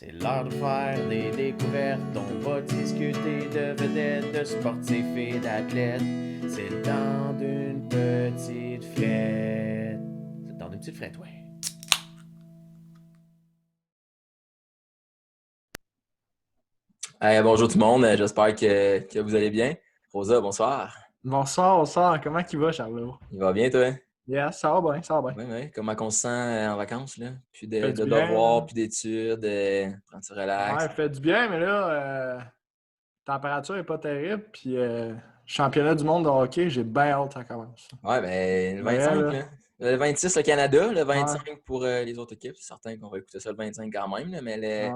C'est l'heure de faire des découvertes, on va discuter de vedettes, de sportifs et d'athlètes. C'est le temps d'une petite frette. C'est le temps d'une petite frette, ouais. Bonjour tout le monde, j'espère que vous allez bien. Rosa, bonsoir. Bonsoir, bonsoir. Comment il va, Charlot? Il va bien, toi? Yes, ça va bien, ça va bien. Oui, oui. Comment on se sent en vacances, là? Plus Fait de du bien. devoirs, plus d'études, prendre ça relax. Ouais, fait du bien, mais là, température n'est pas terrible. Puis, championnat du monde de hockey, j'ai bien hâte que ça commence. Ouais, ben, le Vrai, 25, là. là. Le 26, le Canada, le Ouais, 25 pour les autres équipes. C'est certain qu'on va écouter ça le 25 quand même, là, mais ouais,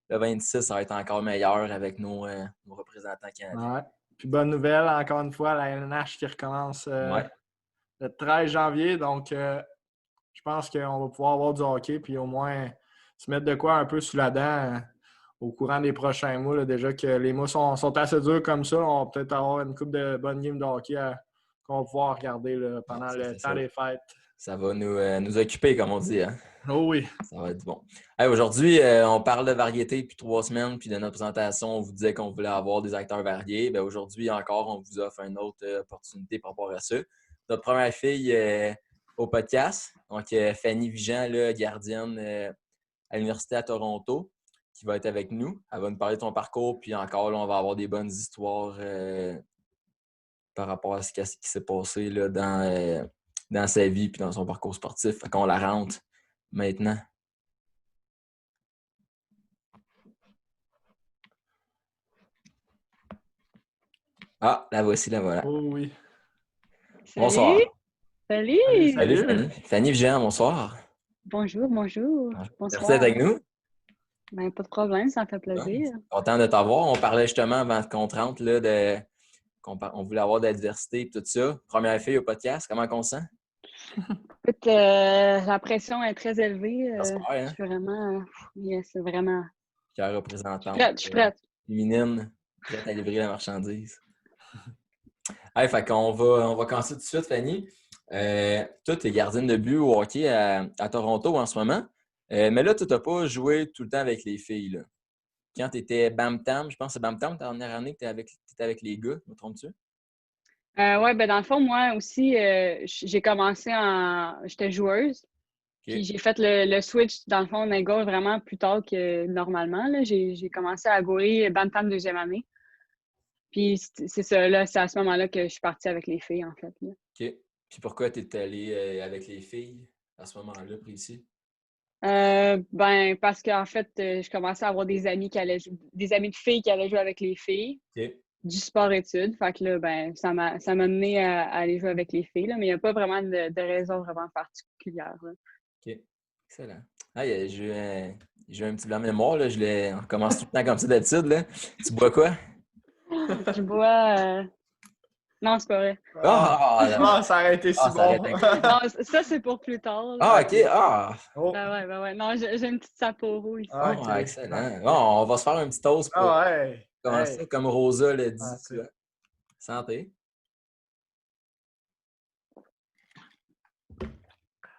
le 26, ça va être encore meilleur avec nos représentants canadiens. ouais. Puis, bonne nouvelle, encore une fois, la LNH qui recommence Ouais. le 13 janvier. Donc, je pense qu'on va pouvoir avoir du hockey, puis au moins se mettre de quoi un peu sous la dent au courant des prochains mois. Là. Déjà que les mois sont assez durs comme ça, on va peut-être avoir une couple de bonnes games de hockey qu'on va pouvoir regarder là, Ouais, pendant ça, le temps des fêtes. ça va nous occuper, comme on dit, hein? Oh oui. Ça va être bon. Hey, aujourd'hui, on parle de variété depuis 3 semaines, puis de notre présentation, on vous disait qu'on voulait avoir des acteurs variés. Bien, aujourd'hui encore, on vous offre une autre opportunité par rapport à ça. Notre première fille au podcast, donc Fanny Vigent, là, gardienne à l'Université à Toronto, qui va être avec nous. Elle va nous parler de son parcours, puis encore, là, on va avoir des bonnes histoires par rapport à ce qui s'est passé là, dans sa vie puis dans son parcours sportif. Fait qu'on la rentre maintenant. Ah, la voici, la voilà. Oh oui. Bonsoir. Salut! Salut! Salut, Salut, salut. Fanny. Fanny Vigent, bonsoir. Bonjour, bonjour. Merci Bonsoir. d'être avec nous. Ben, pas de problème, ça me fait plaisir. Content de t'avoir. On parlait justement avant qu'on te rentre là, on voulait avoir de la diversité et tout ça. Première fille au podcast, comment on se sent? Écoute, la pression est très élevée. J'espère, Je hein? suis vraiment... c'est vraiment... Fière Je suis représentante prête, je suis prête. féminine, prête à livrer la marchandise. Hey, fait on va commencer tout de suite, Fanny. Toi, tu es gardienne de but au hockey à Toronto en ce moment. Mais là, tu n'as pas joué tout le temps avec les filles. Là. Quand tu étais Bam-Tam, je pense que c'est Bam-Tam, ta dernière année que tu étais avec les gars, me trompes-tu? Ouais, ben dans le fond, moi aussi, j'ai commencé J'étais joueuse. Puis OK. j'ai fait le switch, dans le fond, d'un goal vraiment plus tard que normalement. Là. J'ai commencé à goaler Bantam deuxième année. Puis c'est ça, là, c'est à ce moment-là que je suis partie avec les filles, en fait. Là. OK. Puis pourquoi tu es allé avec les filles à ce moment-là, précis? Ben, parce qu'en fait, je commençais à avoir des amis des amis de filles qui allaient jouer avec les filles, OK. du sport-études. Fait que là, ben, ça m'a mené à aller jouer avec les filles, là, mais il n'y a pas vraiment de raison vraiment particulière. Là. OK. Excellent. Ah, j'ai un petit blanc de mémoire. Là. On commence tout le temps comme ça d'habitude. Là. Tu bois quoi? Je bois. Non, c'est pas vrai. Ah! Ça aurait été si Ah, ça aurait bon. été Non, ça, c'est pour plus tard. Ah, Là. OK. Ah! Oh. Ben ouais. Non, j'ai une petite Sapporo ici. Ah, Ah, OK. excellent. Bon, on va se faire un petit toast pour Ah ouais. commencer, Hey. comme Rosa l'a dit. Tu Santé. vois. Santé.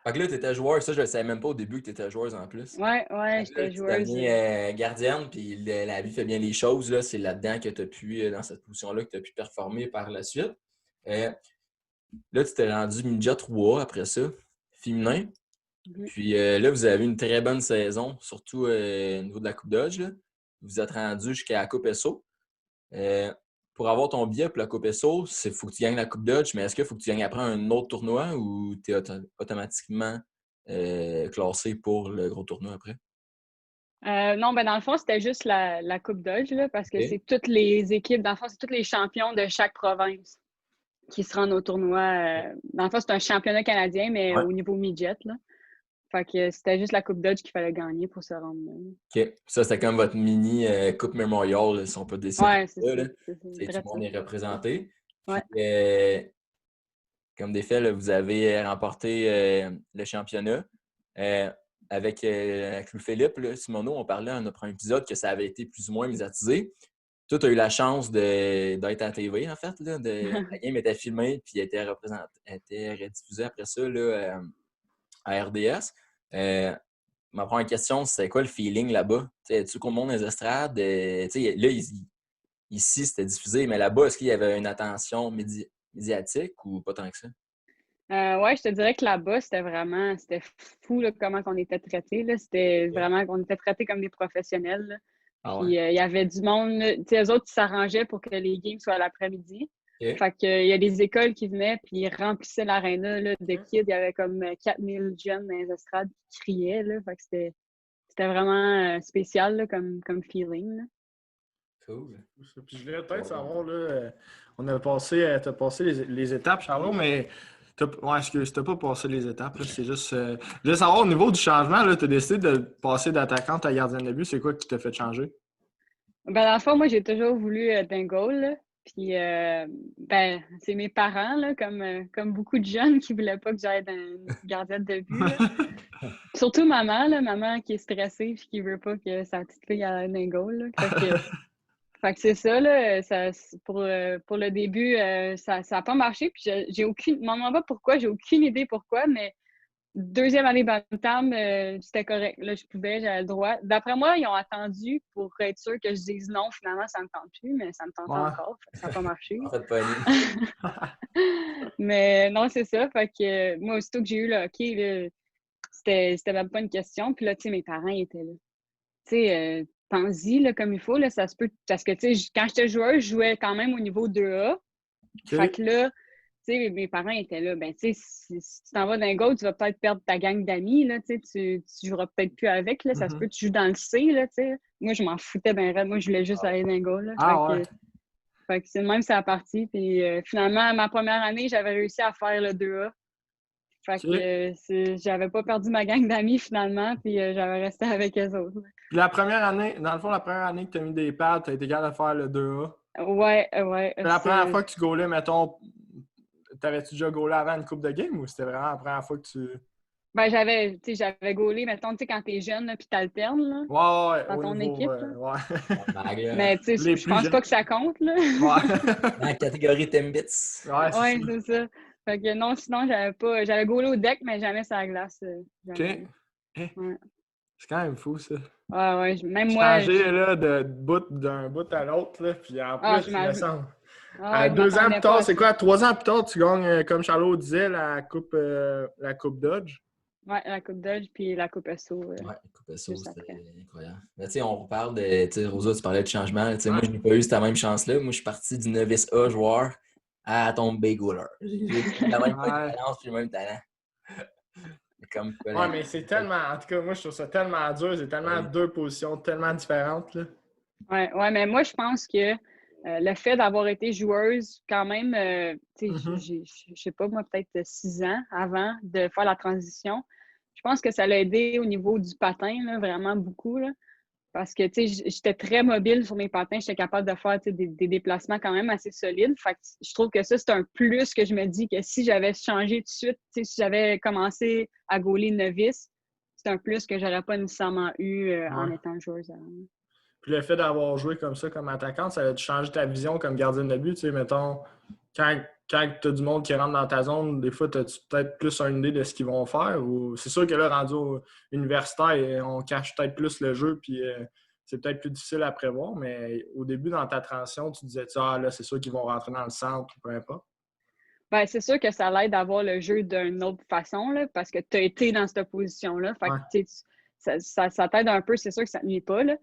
Fait que là, tu étais joueur. Ça, je ne savais même pas au début que tu étais joueuse en plus. Ouais, Fait que là, j'étais tu joueuse. deviens gardienne, puis la vie fait bien les choses. Là. C'est là-dedans que tu as pu, dans cette position-là, que tu as pu performer par la suite. Euh, Là, tu t'es rendu midget 3 après ça, féminin. Puis là, vous avez une très bonne saison, surtout au niveau de la Coupe Dodge. Là. Vous êtes rendu jusqu'à la Coupe SO. Pour avoir ton billet pour la Coupe SO, il faut que tu gagnes la Coupe Dodge, mais est-ce qu'il faut que tu gagnes après un autre tournoi ou tu es automatiquement classé pour le gros tournoi après? Non, ben dans le fond, c'était juste la Coupe Dodge, là, parce que OK. c'est toutes les équipes, dans le fond, c'est tous les champions de chaque province qui se rendent au tournoi. Dans le fond, c'est un championnat canadien, mais Ouais. au niveau midget, là. Fait que c'était juste la Coupe Dodge qu'il fallait gagner pour se rendre là. OK. Ça, c'était comme votre mini Coupe Memorial, là, si on peut décider Ouais, c'est ça. ça. Là. C'est Tout le direct ça. monde est représenté. Puis, Ouais. comme des faits, là, vous avez remporté le championnat. Avec Louis-Philippe, là, Simoneau, on parlait dans notre premier épisode que ça avait été plus ou moins médiatisé. Toi, tu as eu la chance d'être à la TV, en fait. Là, la game était filmée puis était rediffusée après ça là, à RDS. ma première question, c'est quoi le feeling là-bas? Es-tu comme le monde des estrades? Là, ici, c'était diffusé, mais là-bas, est-ce qu'il y avait une attention médiatique ou pas tant que ça? Ouais, je te dirais que là-bas, c'était fou là, comment on était traités. Là. C'était vraiment qu'on était traités comme des professionnels. Là. Ah Puis ouais? il y avait du monde, tu sais, eux autres, ils s'arrangeaient pour que les games soient l'après-midi. OK. Fait que, il y a des écoles qui venaient, puis ils remplissaient l'aréna là, de kids. Il y avait comme 4000 jeunes dans les estrades qui criaient. Là. Fait que c'était vraiment spécial là, comme feeling. Là. Cool. Puis je voulais peut-être savoir, là, on a passé, t'as passé les étapes, Charlot, mais excuse, t'as pas passé les étapes, là, c'est juste... je voulais savoir, au niveau du changement, là, t'as décidé de passer d'attaquante à gardienne de but, c'est quoi qui t'a fait changer? Ben, dans le fond, moi, j'ai toujours voulu être un goal. Là. Puis, ben, c'est mes parents, là, comme beaucoup de jeunes qui voulaient pas que j'aille dans gardienne de but. Là. Surtout maman, là, maman qui est stressée et qui veut pas que sa petite fille aille dans un goal. Là. Fait que c'est ça, là. Pour le début, ça a pas marché. Puis, j'ai aucune. Je m'en demande pas pourquoi, j'ai aucune idée pourquoi, mais deuxième année Bantam, c'était correct. Là, je pouvais, j'avais le droit. D'après moi, ils ont attendu pour être sûr que je dise non. Finalement, ça me tente plus, mais ça me tentait encore. Ça n'a pas marché. En fait, pas Mais non, c'est ça. Fait que moi, aussitôt que j'ai eu le hockey, là, c'était même pas une question. Puis là, tu sais, mes parents ils étaient là. Tu sais, pense-y là, comme il faut. Là, ça se peut. Parce que, tu sais, quand j'étais joueuse, je jouais quand même au niveau 2A. Fait que là, tu sais, mes parents étaient là. Ben, tu sais, si tu t'en vas d'un goal, tu vas peut-être perdre ta gang d'amis, là, tu sais, tu joueras peut-être plus avec, là. Ça se peut que tu joues dans le C, là, tu sais. Moi, je m'en foutais ben raide. Moi, je voulais juste aller d'un goal, là. Fait que c'est le même, c'est la partie. Puis finalement, ma première année, j'avais réussi à faire le 2A. Fait que j'avais pas perdu ma gang d'amis finalement, puis j'avais resté avec eux autres. Puis la première année, dans le fond, la première année que tu as mis des pads, tu as été capable de faire le 2A. Ouais. La première fois que tu goalais, mettons, t'avais-tu déjà goalé avant une coupe de game ou c'était vraiment la première fois que tu. Ben, j'avais gaulé, mettons, tu sais, quand t'es jeune, puis t'alternes, là, Ouais, dans au ton niveau, équipe. ouais. Mais, tu sais, je pense pas que ça compte, là. Ouais. Dans la catégorie Timbits. Ouais, c'est ça. Fait que non, sinon, j'avais gaulé au deck, mais jamais sur la glace. OK. Ouais. C'est quand même fou, ça. Ouais, même moi. Changer là, d'un bout à l'autre, là, puis en plus, il me semble. 2 ans plus tard, c'est quoi? 3 ans plus tard, tu gagnes, comme Charlot disait, la coupe Dodge. Ouais, la coupe Dodge puis la coupe SO. Ouais, la coupe SO, c'était incroyable. Mais tu sais, on reparle de. Tu sais, Rosa, tu parlais de changement. Tu sais, moi, je n'ai pas eu cette même chance-là. Moi, je suis parti du novice A joueur à tomber goaler. J'ai la même expérience puis le même talent. Ouais, mais c'est tellement. En tout cas, moi, je trouve ça tellement dur. C'est tellement deux positions tellement différentes. Là. Ouais, mais moi, je pense que le fait d'avoir été joueuse, quand même, je sais pas, moi, peut-être 6 ans avant de faire la transition, je pense que ça l'a aidé au niveau du patin, là, vraiment beaucoup. Là, parce que, tu sais, j'étais très mobile sur mes patins. J'étais capable de faire des déplacements quand même assez solides. Fait que je trouve que ça, c'est un plus que je me dis que si j'avais changé tout de suite, si j'avais commencé à gauler novice, c'est un plus que j'aurais pas nécessairement eu en étant joueuse avant. Puis le fait d'avoir joué comme ça, comme attaquante, ça a changé ta vision comme gardienne de but. Tu sais, mettons, quand tu as du monde qui rentre dans ta zone, des fois, tu as peut-être plus une idée de ce qu'ils vont faire? Ou c'est sûr que là, rendu au universitaire, on cache peut-être plus le jeu, puis c'est peut-être plus difficile à prévoir, mais au début, dans ta transition, tu disais, là, c'est sûr qu'ils vont rentrer dans le centre ou peu importe. Ben, c'est sûr que ça l'aide d'avoir le jeu d'une autre façon, là, parce que tu as été dans cette position-là. Fait que, ça t'aide un peu. C'est sûr que ça ne nuit pas, là.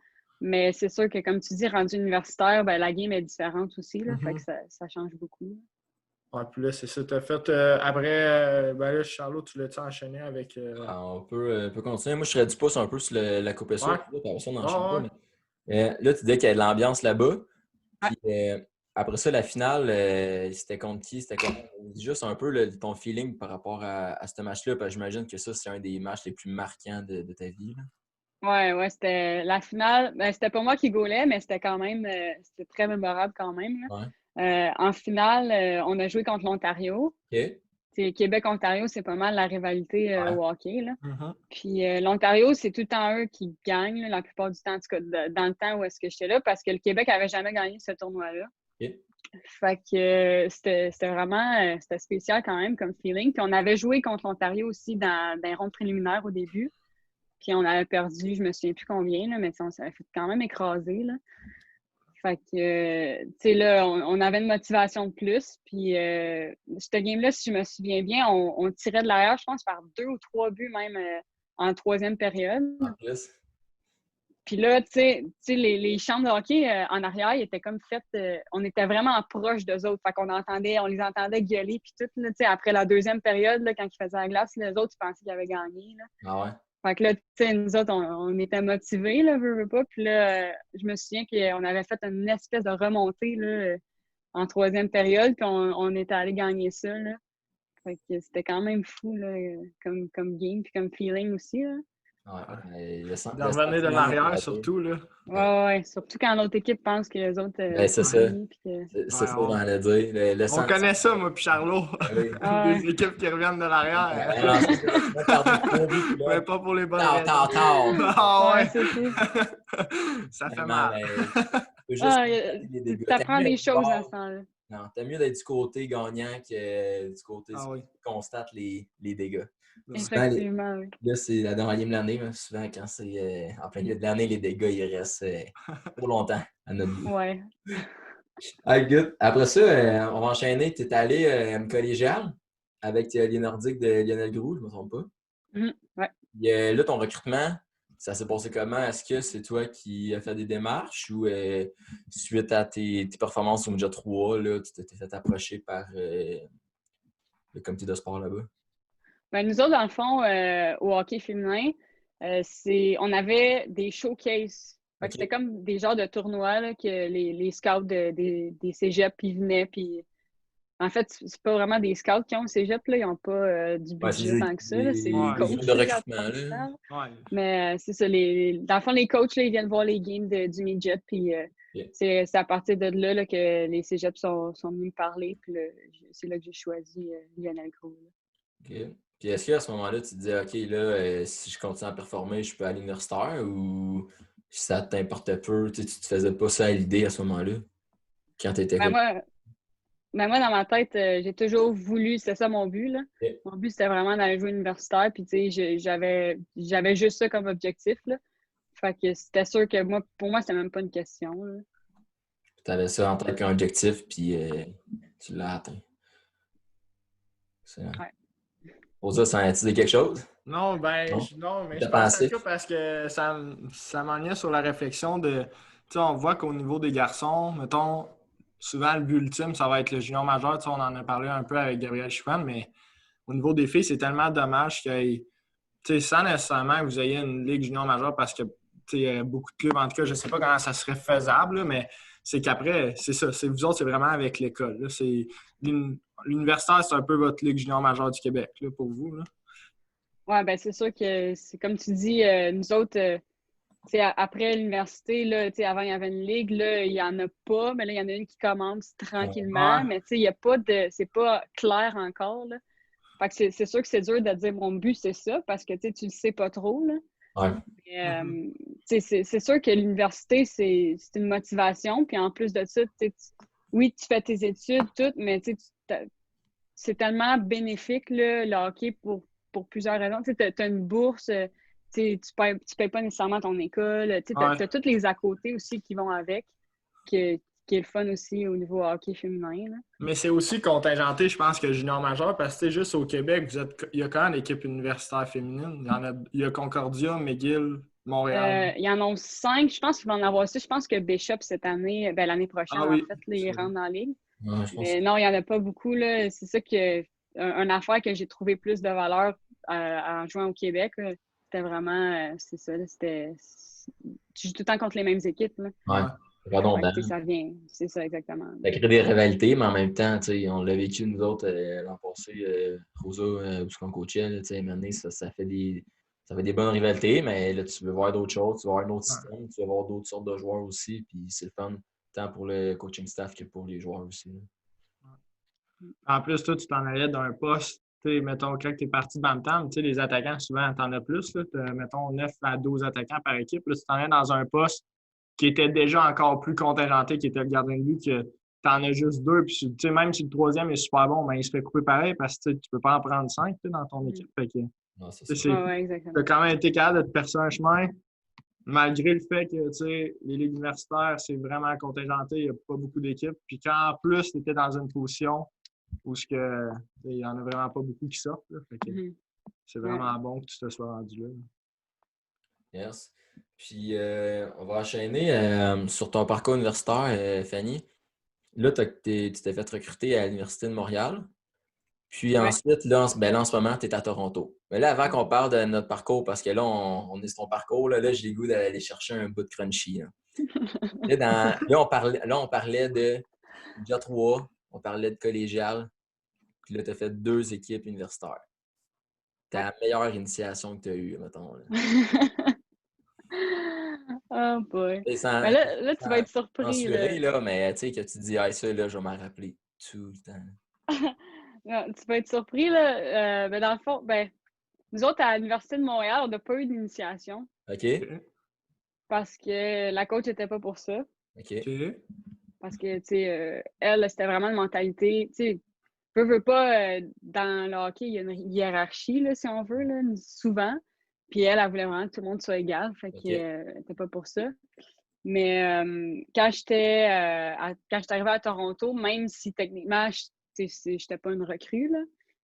Mais c'est sûr que, comme tu dis, rendu universitaire, ben, la game est différente aussi. Là, Fait que ça change beaucoup. Ouais, puis là, c'est ça. Tu as fait après, ben là, Charlot, tu l'as-tu enchaîné avec. On peut continuer. Moi, je serais du pouce un peu sur la coupe SO. Là, tu disais qu'il y a de l'ambiance là-bas. Puis après ça, la finale, c'était contre qui? C'était contre. Juste un peu ton feeling par rapport à ce match-là. Parce que j'imagine que ça, c'est un des matchs les plus marquants de ta vie. Là. Ouais, c'était la finale. Ben, c'était pas moi qui gaulais, mais c'était quand même c'était très mémorable quand même. Là. En finale, on a joué contre l'Ontario. Québec-Ontario, c'est pas mal la rivalité au hockey. Là. Puis l'Ontario, c'est tout le temps eux qui gagnent là, la plupart du temps, en tout cas dans le temps où est-ce que j'étais là, parce que le Québec n'avait jamais gagné ce tournoi-là. Fait que c'était vraiment c'était spécial quand même comme feeling. Puis on avait joué contre l'Ontario aussi dans les rondes préliminaires au début. Puis on avait perdu, je me souviens plus combien, là, mais on s'avait fait quand même écraser, là. Fait que, tu sais, là, on avait une motivation de plus. Puis, cette game-là, si je me souviens bien, on tirait de l'arrière, je pense, par 2 ou 3 buts même en troisième période. En plus. Puis là, tu sais, les chambres de hockey en arrière, ils étaient comme faites. On était vraiment proches d'eux autres. Fait qu'on on les entendait gueuler. Puis tout, là, tu sais, après la deuxième période, là, quand ils faisaient la glace, les autres, ils pensaient qu'ils avaient gagné. Là. Ah ouais? Fait que là, tu sais, nous autres, on était motivés, là, veux pas. Puis là, je me souviens qu'on avait fait une espèce de remontée, là, en troisième période, puis on était allé gagner ça, là. Fait que c'était quand même fou, là, comme game, puis comme feeling aussi, là. Ouais, De revenir de l'arrière, surtout, là. Ouais, surtout quand l'autre équipe pense que les autres c'est ça. que... C'est ça qu'on allait dire. On connaît ça, moi puis Charlot. Oui. Des équipes qui reviennent de l'arrière. Non, c'est ça. Mais pas pour les bonnes raisons. Tard. Ouais. c'est ça. Ça fait mal. T'apprends des choses à ce temps-là. Non, t'as mieux d'être du côté gagnant que du côté qui constate les dégâts. Effectivement, oui. Là, c'est la dernière game de l'année. Souvent, quand c'est en plein milieu de l'année, les dégâts, ils restent pour longtemps à notre vie. Ouais. Good. Après ça, on va enchaîner. Tu es allé collégial avec les Nordiques de Lionel Groulx, je ne me trompe pas. Ouais. Là, ton recrutement, ça s'est passé comment? Est-ce que c'est toi qui as fait des démarches ou suite à tes performances au Midget 3, là, tu t'es fait approcher par le comité de sport là-bas? Ben, nous autres, dans le fond, au hockey féminin, on avait des showcases. Fait que c'était comme des genres de tournois là, que les scouts des cégeps ils venaient. Puis, en fait, c'est pas vraiment des scouts qui ont au cégep, là, ils n'ont pas du budget tant que ça. Là, c'est les coachs de recrutement. Là. Mais c'est ça, dans le fond, les coachs, là, ils viennent voir les games du midget. Puis c'est à partir de là, que les cégeps sont venus me parler. Puis c'est là que j'ai choisi Lionel Groulx. OK. Puis est-ce qu'à ce moment-là, tu te disais, OK, là, si je continue à performer, je peux aller universitaire ou ça t'importait peu? Tu te faisais pas ça à l'idée à ce moment-là? Quand tu étais moi, dans ma tête, j'ai toujours voulu, c'était ça mon but. Là. Okay. Mon but, c'était vraiment d'aller jouer universitaire. Puis, tu sais, j'avais juste ça comme objectif. Là. Fait que c'était sûr que pour moi, c'était même pas une question. Tu avais ça en tête qu'un objectif, puis tu l'as atteint. C'est... Ouais. Pour ça a-t-il dit quelque chose? Non, mais je pense que parce que ça m'en sur la réflexion de... Tu sais, on voit qu'au niveau des garçons, mettons, souvent le but ultime, ça va être le junior majeur. Tu sais, on en a parlé un peu avec Gabriel Chiffon, mais au niveau des filles, c'est tellement dommage que, tu sais, sans nécessairement que vous ayez une ligue junior majeure parce que, tu sais, beaucoup de clubs, en tout cas, je ne sais pas comment ça serait faisable, là, mais c'est qu'après, c'est ça. C'est vous autres, c'est vraiment avec l'école. Là. C'est l'universitaire, c'est un peu votre ligue junior majeure du Québec, là, pour vous. Oui, bien, c'est sûr que, c'est comme tu dis, nous autres, après l'université, là, avant, il y avait une ligue, là, il n'y en a pas, mais là, il y en a une qui commence tranquillement, mais il n'y a pas de... C'est pas clair encore, là. Fait que c'est sûr que c'est dur de dire mon but, c'est ça, parce que, tu le sais pas trop, là. Ouais. C'est sûr que l'université, c'est une motivation, puis en plus de ça, oui, tu fais tes études, tout, mais c'est tellement bénéfique, là, le hockey, pour plusieurs raisons. Tu as une bourse, tu payes pas nécessairement ton école. Tu as tous les à côté aussi qui vont avec, qui est le fun aussi au niveau hockey féminin. Là. Mais c'est aussi contingenté, je pense, que junior majeur, parce que juste au Québec, il y a quand même l'équipe universitaire féminine. Il y a Concordia, McGill, Montréal. Il y en a 5. Je pense qu'il va en avoir 6. Je pense que Bishop, cette année, l'année prochaine, en fait, ils rentrent dans la ligue. Ouais, non, il n'y en a pas beaucoup. Là. C'est ça que une affaire que j'ai trouvé plus de valeur en jouant au Québec. Là. C'était vraiment, c'est ça. Tu joues tout le temps contre les mêmes équipes. Là. Ouais. Ça vient, c'est ça exactement. Ça crée des rivalités, mais en même temps, on l'a vécu nous autres l'an passé, Rosa, où on coachait, maintenant, ça fait des bonnes rivalités, mais là, tu veux voir d'autres choses, tu veux voir un autre système, tu veux voir d'autres sortes de joueurs aussi, puis c'est le fun, tant pour le coaching staff que pour les joueurs aussi. Là. En plus, toi, tu t'en allais d'un poste, mettons, quand tu es parti de Bantam, les attaquants, souvent, tu en as plus, là, mettons 9 à 12 attaquants par équipe, là, tu t'en allais dans un poste qui était déjà encore plus contingenté, qui était le gardien de but, que tu en as juste 2. Puis, même si le troisième est super bon, ben, il se fait couper pareil parce que tu peux pas en prendre 5 dans ton équipe. Fait que Non, c'est ça. Tu sais, Ouais, exactement. t'as quand même été capable de te percer un chemin, malgré le fait que, tu sais, les ligues universitaires, c'est vraiment contingenté, il n'y a pas beaucoup d'équipes. Puis quand, en plus, tu étais dans une position où il n'y en a vraiment pas beaucoup qui sortent, là. Fait que c'est vraiment bon que tu te sois rendu là. Yes. Puis, on va enchaîner sur ton parcours universitaire, Fanny. Là, tu t'es fait recruter à l'Université de Montréal. Puis Ouais. ensuite, là, en ce moment, tu es à Toronto. Mais là, avant qu'on parle de notre parcours, parce que là, on est sur ton parcours, là j'ai le goût d'aller chercher un bout de crunchy. Là, là, on parlait de déjà 3, on parlait de collégial. Puis là, tu as fait 2 équipes universitaires. Ta meilleure initiation que tu as eue, mettons. Là. Oh boy. Et sans, Mais là, tu vas être surpris. censuré, Là. là, mais tu sais, que tu te dis, ah, ça, là, je vais m'en rappeler tout le temps. Non, tu vas être surpris. Là. Ben, dans le fond, nous autres, à l'Université de Montréal, on n'a pas eu d'initiation OK? parce que la coach n'était pas pour ça. OK. Parce que, tu sais, elle, c'était vraiment une mentalité, tu sais, veux pas, dans le hockey, il y a une hiérarchie, là, si on veut, là, souvent. Puis elle voulait vraiment que tout le monde soit égal, fait OK. qu'elle n'était pas pour ça. Mais quand j'étais arrivée à Toronto, même si techniquement, tu sais, j'étais pas une recrue, là,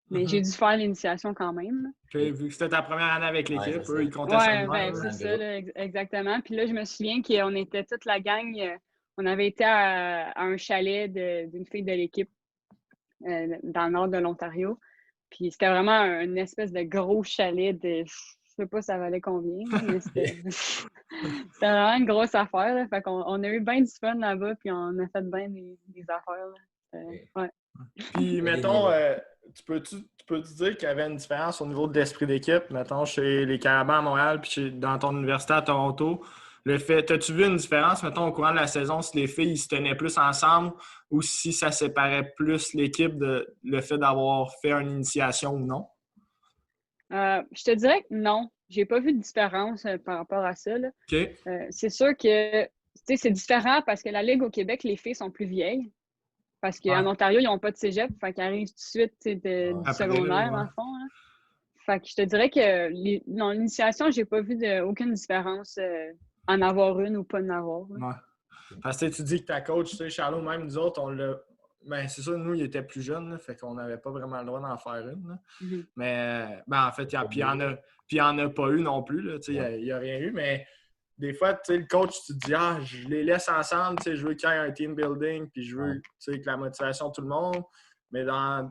mais j'ai dû faire l'initiation quand même. Là. Puis, vu que c'était ta première année avec Ouais, l'équipe, c'est eux, ça. ils comptaient ça de Ouais, même. c'est Dans le ça, groupe. là, exactement. Puis là, je me souviens qu'on était toute la gang, on avait été à un chalet d'une fille de l'équipe dans le nord de l'Ontario. Puis c'était vraiment une espèce de gros chalet de. Je sais pas ça valait combien, là, mais c'était vraiment une grosse affaire. Là. Fait qu'on on a eu bien du fun là-bas, puis on a fait bien des affaires. Là. Ouais. Puis, mettons, tu peux-tu dire qu'il y avait une différence au niveau de l'esprit d'équipe, mettons, chez les Carabins à Montréal puis dans ton université à Toronto? T'as-tu vu une différence, mettons, au courant de la saison, si les filles ils se tenaient plus ensemble ou si ça séparait plus l'équipe de le fait d'avoir fait une initiation ou non? Je te dirais que non. J'ai pas vu de différence par rapport à ça. Là. OK. C'est sûr que c'est différent parce que la Ligue au Québec, les filles sont plus vieilles. Parce qu'en Ontario, ils n'ont pas de cégep, fait qu'ils arrivent tout de suite du Après, secondaire, dans le fond. Hein. Fait que je te dirais que dans l'initiation, j'ai pas vu aucune différence en avoir une ou pas en avoir. Ouais. Parce que tu dis que ta coach, tu sais, Charlot, même nous autres, on l'a. Ben, c'est ça, nous, il était plus jeune, là, fait qu'on n'avait pas vraiment le droit d'en faire une. Là. Mais, en fait, puis il n'y en a pas eu non plus, là, tu sais, il n'y a rien eu, mais des fois, tu sais, le coach, tu te dis, je les laisse ensemble, tu sais, je veux qu'il y ait un team building, puis je veux, tu sais, que la motivation de tout le monde, mais dans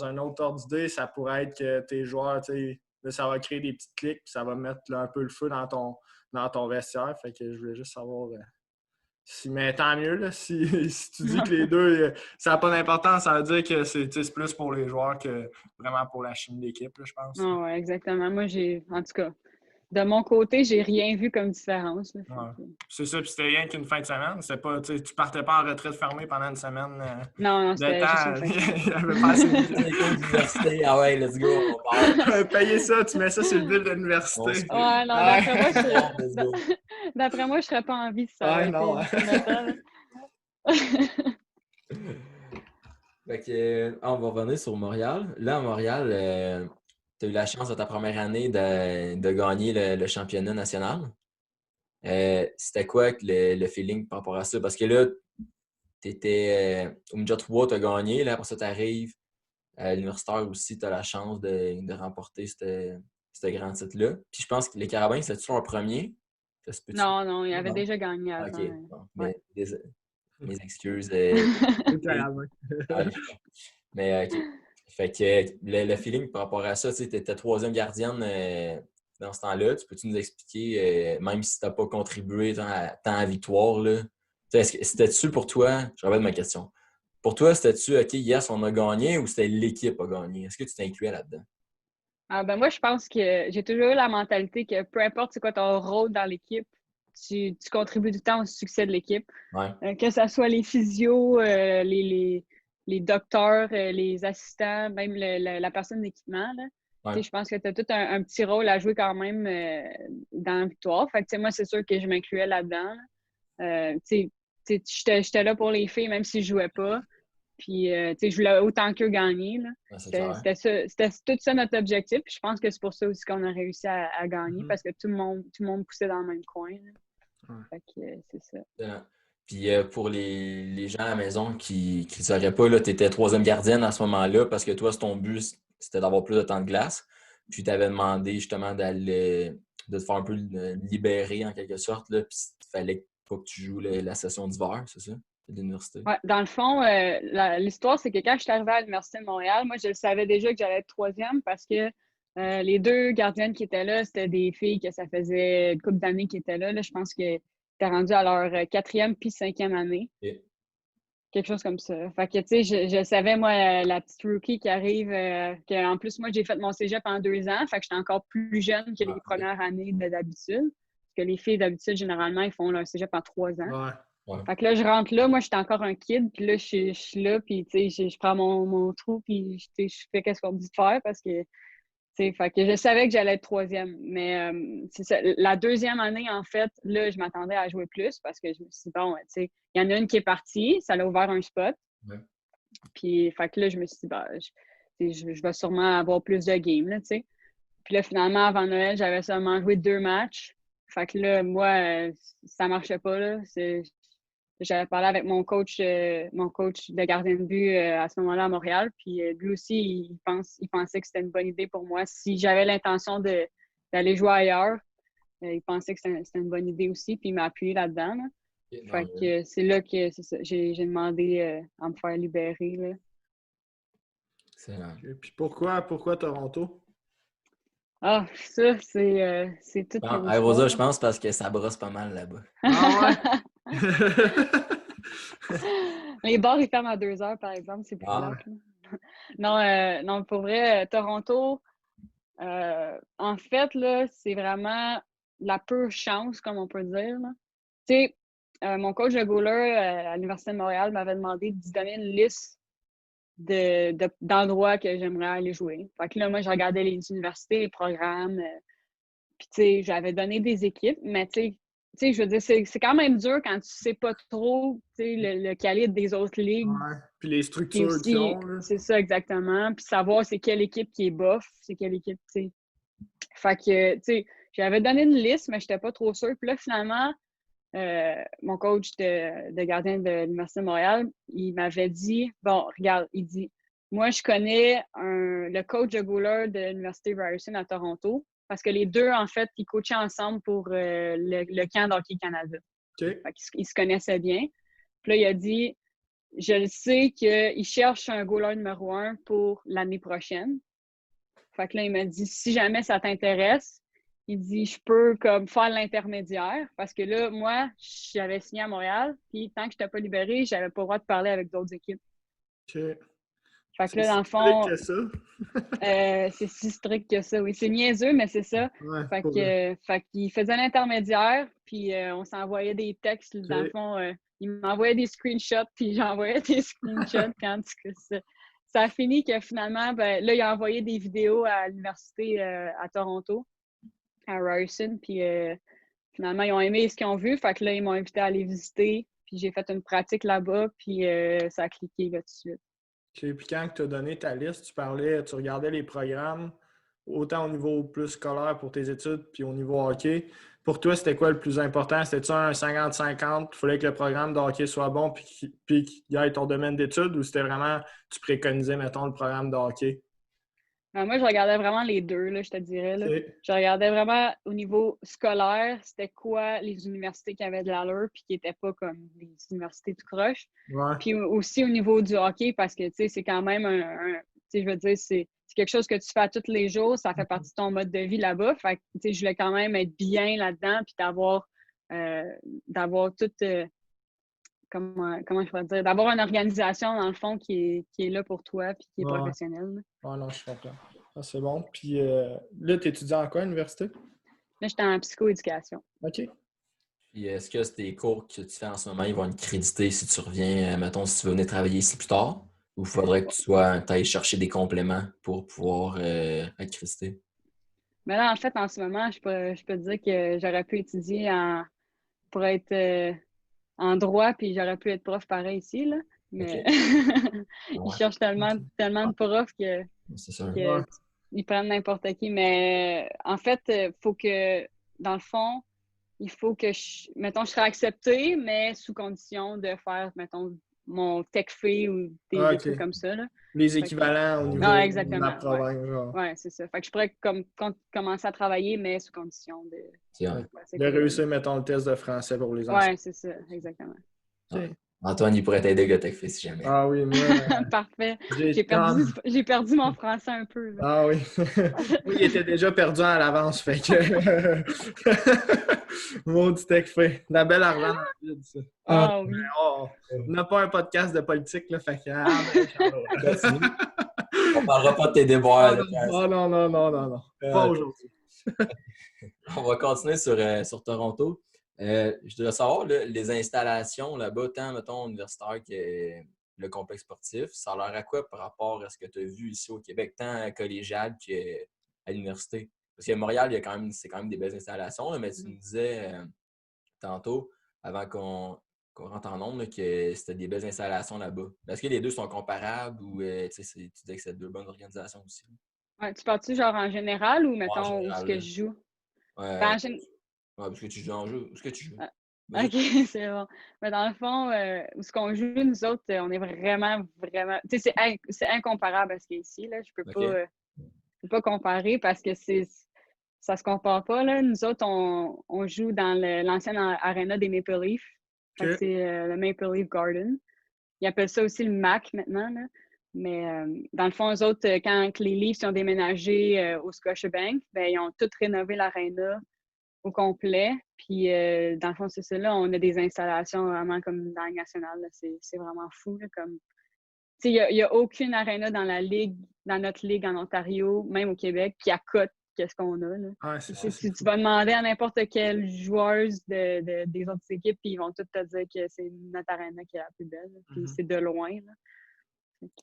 un autre ordre d'idée, ça pourrait être que tes joueurs, tu sais, là, ça va créer des petites clics, puis ça va mettre là, un peu le feu dans ton vestiaire, fait que je voulais juste savoir... mais tant mieux, là, si tu dis que les deux, ça n'a pas d'importance, ça veut dire que c'est plus pour les joueurs que vraiment pour la chimie d'équipe, là, je pense. Ah ouais, exactement. Moi, en tout cas, de mon côté, j'ai rien vu comme différence. Là, c'est ça, puis c'était rien qu'une fin de semaine. C'était pas, tu partais pas en retraite fermée pendant une semaine non, de c'était juste une temps. fin de semaine. Il n'y avait pas assez de École d'université, ah ouais, let's go, on part. payer ça, tu mets ça sur le bill de l'université. Ouais, non, d'après moi, je serais pas en vie si ça avait été non. Fait que, on va revenir sur Montréal. Là, à Montréal, tu as eu la chance de ta première année de gagner le championnat national. C'était quoi le feeling par rapport à ça? Parce que là, tu étais au Midget 3, tu as gagné. Là, après ça, tu arrives à l'universitaire aussi, tu as la chance de remporter ce grand titre-là. Puis je pense que les Carabins, c'était-tu leur premier? Ça se peut-tu? Non, il avait déjà gagné avant. OK. Bon, Ouais. mes excuses. Mais OK. Fait que le feeling par rapport à ça, tu étais troisième gardienne dans ce temps-là. Tu peux-tu nous expliquer, même si tu n'as pas contribué tant à la victoire, là, c'était-tu pour toi, je répète ma question, pour toi, c'était-tu OK, yes, on a gagné ou c'était l'équipe a gagné? Est-ce que tu t'incluais là-dedans? Moi, je pense que j'ai toujours eu la mentalité que peu importe c'est quoi ton rôle dans l'équipe, tu contribues du temps au succès de l'équipe. Ouais. Que ce soit les physios, les docteurs, les assistants, même la personne d'équipement. Ouais. Je pense que tu as tout un petit rôle à jouer quand même dans la victoire. Fait que, moi, c'est sûr que je m'incluais là-dedans. J'étais là pour les filles, même si je ne jouais pas. Puis, tu sais, je voulais autant qu'eux gagner, là. Ouais, c'est clair. C'était tout ça notre objectif. Puis je pense que c'est pour ça aussi qu'on a réussi à gagner, parce que tout le monde poussait dans le même coin, là. Fait que c'est ça. Puis pour les gens à la maison qui ne sauraient pas, tu étais troisième gardienne à ce moment-là parce que toi, ton but, c'était d'avoir plus de temps de glace. Puis tu avais demandé justement de te faire un peu libérer en quelque sorte. Là, puis il fallait pas que tu joues la session d'hiver, c'est ça? De l'université. Ouais, dans le fond, l'histoire, c'est que quand je suis arrivée à l'Université de Montréal, moi, je le savais déjà que j'allais être troisième parce que les deux gardiennes qui étaient là, c'était des filles que ça faisait une couple d'années qui étaient là. Je pense que c'était rendu à leur quatrième puis cinquième année. Okay. Quelque chose comme ça. Fait que, tu sais, je savais, moi, la petite rookie qui arrive, qu'en plus, moi, j'ai fait mon cégep en 2 ans. Fait que j'étais encore plus jeune que les premières années d'habitude. Parce que les filles, d'habitude, généralement, ils font leur cégep en 3 ans. Ouais. Fait que là, je rentre là. Moi, j'étais encore un kid. Puis là, je suis là. Puis, tu sais, je prends mon trou. Puis, je fais qu'est-ce qu'on me dit de faire parce que, fait que je savais que j'allais être troisième. Mais c'est ça. La deuxième année, en fait, là, je m'attendais à jouer plus parce que je me suis dit, bon, tu sais, il y en a une qui est partie. Ça l'a ouvert un spot. Ouais. Puis, fait que là, je me suis dit, bah, je vais sûrement avoir plus de games, là, tu sais. Puis là, finalement, avant Noël, j'avais seulement joué 2 matchs. Fait que là, moi, ça marchait pas, là. J'avais parlé avec mon coach de gardien de but à ce moment-là à Montréal. Puis lui aussi, il pensait que c'était une bonne idée pour moi. Si j'avais l'intention d'aller jouer ailleurs, il pensait que c'était une bonne idée aussi. Puis il m'a appuyé là-dedans. Là. Fait que c'est là que j'ai demandé à me faire libérer. Là. Excellent. Et puis pourquoi Toronto? Ah, ça, c'est tout. Bon, à Rosa, je pense parce que ça brosse pas mal là-bas. Ah ouais? Les bars, ils ferment à 2 heures, par exemple. C'est plus plate. Non, pour vrai, Toronto, en fait, là, c'est vraiment la pure chance, comme on peut dire. Tu sais, mon coach de goaler à l'Université de Montréal m'avait demandé de donner une liste d'endroits que j'aimerais aller jouer. Fait que là, moi, je regardais les universités, les programmes. Puis, tu sais, j'avais donné des équipes, mais tu sais, je veux dire, c'est quand même dur quand tu sais pas trop, tu sais, le calibre des autres ligues. Ouais. Puis les Puis structures aussi, qu'ils ont. Là. c'est ça exactement. Puis savoir c'est quelle équipe qui est bof, c'est quelle équipe, tu sais. Fait que, tu sais, j'avais donné une liste, mais j'étais pas trop sûre. Puis là, finalement, mon coach de gardien de l'Université de Montréal, il m'avait dit, bon, regarde, il dit, moi, je connais le coach de goaler de l'Université Ryerson à Toronto, parce que les deux, en fait, ils coachaient ensemble pour le camp d'Hockey Canada. Okay. Fait qu'ils se connaissaient bien. Puis là, il a dit, je le sais qu'il cherche un goaler numéro 1 pour l'année prochaine. Fait que là, il m'a dit, si jamais ça t'intéresse, il dit, je peux comme faire l'intermédiaire. Parce que là, moi, j'avais signé à Montréal, puis tant que je n'étais pas libérée, j'avais pas le droit de parler avec d'autres équipes. Okay. Fait que là, dans le fond, que ça. c'est si strict que ça, oui. C'est niaiseux, mais c'est ça. Ouais, fait qu'il faisait l'intermédiaire, puis on s'envoyait des textes. Okay. Dans le fond, il m'envoyait des screenshots, puis j'envoyais des screenshots. Puis en tout cas, ça a fini que finalement, ben, là, il a envoyé des vidéos à l'université à Toronto, à Ryerson, puis finalement, ils ont aimé ce qu'ils ont vu. Fait que là, ils m'ont invité à aller visiter, puis j'ai fait une pratique là-bas, puis ça a cliqué là tout de suite. Okay. Puis quand tu as donné ta liste, tu regardais les programmes, autant au niveau plus scolaire pour tes études, puis au niveau hockey. Pour toi, c'était quoi le plus important? C'était-tu un 50-50? Il fallait que le programme de hockey soit bon puis qu'il y ait ton domaine d'études, ou c'était vraiment, tu préconisais, mettons, le programme de hockey? Moi, je regardais vraiment les deux, là, je te dirais. Là. Okay. Je regardais vraiment au niveau scolaire, c'était quoi les universités qui avaient de l'allure puis qui n'étaient pas comme les universités tout croche. Ouais. Puis aussi au niveau du hockey, parce que, tu sais, c'est quand même tu sais, je veux dire, c'est quelque chose que tu fais tous les jours, ça fait partie de ton mode de vie là-bas. Fait que, tu sais, je voulais quand même être bien là-dedans puis d'avoir toute... comment je pourrais dire, d'avoir une organisation, dans le fond, qui est là pour toi puis qui est professionnelle. Ah non, je comprends. Ah, c'est bon. Puis là, tu étudies en quoi à l'université? Là, j'étais en psychoéducation. OK. Puis est-ce que tes cours que tu fais en ce moment, ils vont être crédités si tu reviens, mettons, si tu veux venir travailler ici plus tard? Ou il faudrait que tu ailles chercher des compléments pour pouvoir être crédité? Mais là, en fait, en ce moment, je peux te dire que j'aurais pu étudier pour être en droit, puis j'aurais pu être prof pareil ici, là. Mais ils Ouais. cherchent tellement de profs que C'est sûr. Ouais. ils prennent n'importe qui. Mais en fait, faut que, dans le fond, il faut que, mettons, je serais acceptée, mais sous condition de faire, mettons, mon tech-fee ou des OK. trucs comme ça, là. Les Fait que- équivalents au niveau Ah, de la exactement. province. Genre. Ouais, c'est ça. Fait que je pourrais commencer à travailler, mais sous condition de C'est vrai. passer De pour réussir, mettons, le test de français pour les enseignants. Ouais, c'est ça, exactement. OK. Antoine, il pourrait t'aider, gars, fait si jamais. Ah oui, moi, Parfait. j'ai J'ai perdu mon français un peu, là. Ah oui. Moi, il était déjà perdu à l'avance, fait que. Maudit tech fait. La belle argent dans le vide, ça. Ah oui. Oh, on n'a pas un podcast de politique, là, fait que. On parlera pas de tes déboires. Non, non. Pas aujourd'hui. On va continuer sur Toronto. Je voudrais savoir là, les installations là-bas, tant mettons universitaire que le complexe sportif, ça a l'air à quoi par rapport à ce que tu as vu ici au Québec, tant collégial qu'à l'université? Parce qu'à Montréal, c'est quand même des belles installations, là, mais tu nous disais tantôt, avant qu'on rentre en nombre, que c'était des belles installations là-bas. Est-ce que les deux sont comparables ou tu disais que c'est deux bonnes organisations aussi? Ouais, tu parles-tu genre en général ou mettons où général, ce que là. je joue? Ouais, Ben, parce que tu joues en jeu. Où est-ce que tu joues? OK, c'est bon. Mais dans le fond, où ce qu'on joue, nous autres, on est vraiment. Tu sais, c'est incomparable à ce qu'il y a ici, là. Je peux pas comparer parce que ça se compare pas, là. Nous autres, on joue dans l'ancienne arena des Maple Leafs. Fait que c'est le Maple Leaf Garden. Ils appellent ça aussi le MAC maintenant, là. Mais dans le fond, eux autres, quand les Leafs ont déménagé au Scotiabank, ben, ils ont tout rénové l'aréna au complet. Puis, dans le fond, c'est ça, là, on a des installations vraiment comme dans la Ligue nationale. Là. C'est vraiment fou. Là, comme... Il n'y a aucune aréna dans notre ligue en Ontario, même au Québec, qui accote qu'est-ce qu'on a. Là. Ouais, Tu vas demander à n'importe quelle joueuse des autres équipes, puis ils vont tous te dire que c'est notre aréna qui est la plus belle. Là. Puis c'est de loin. Là.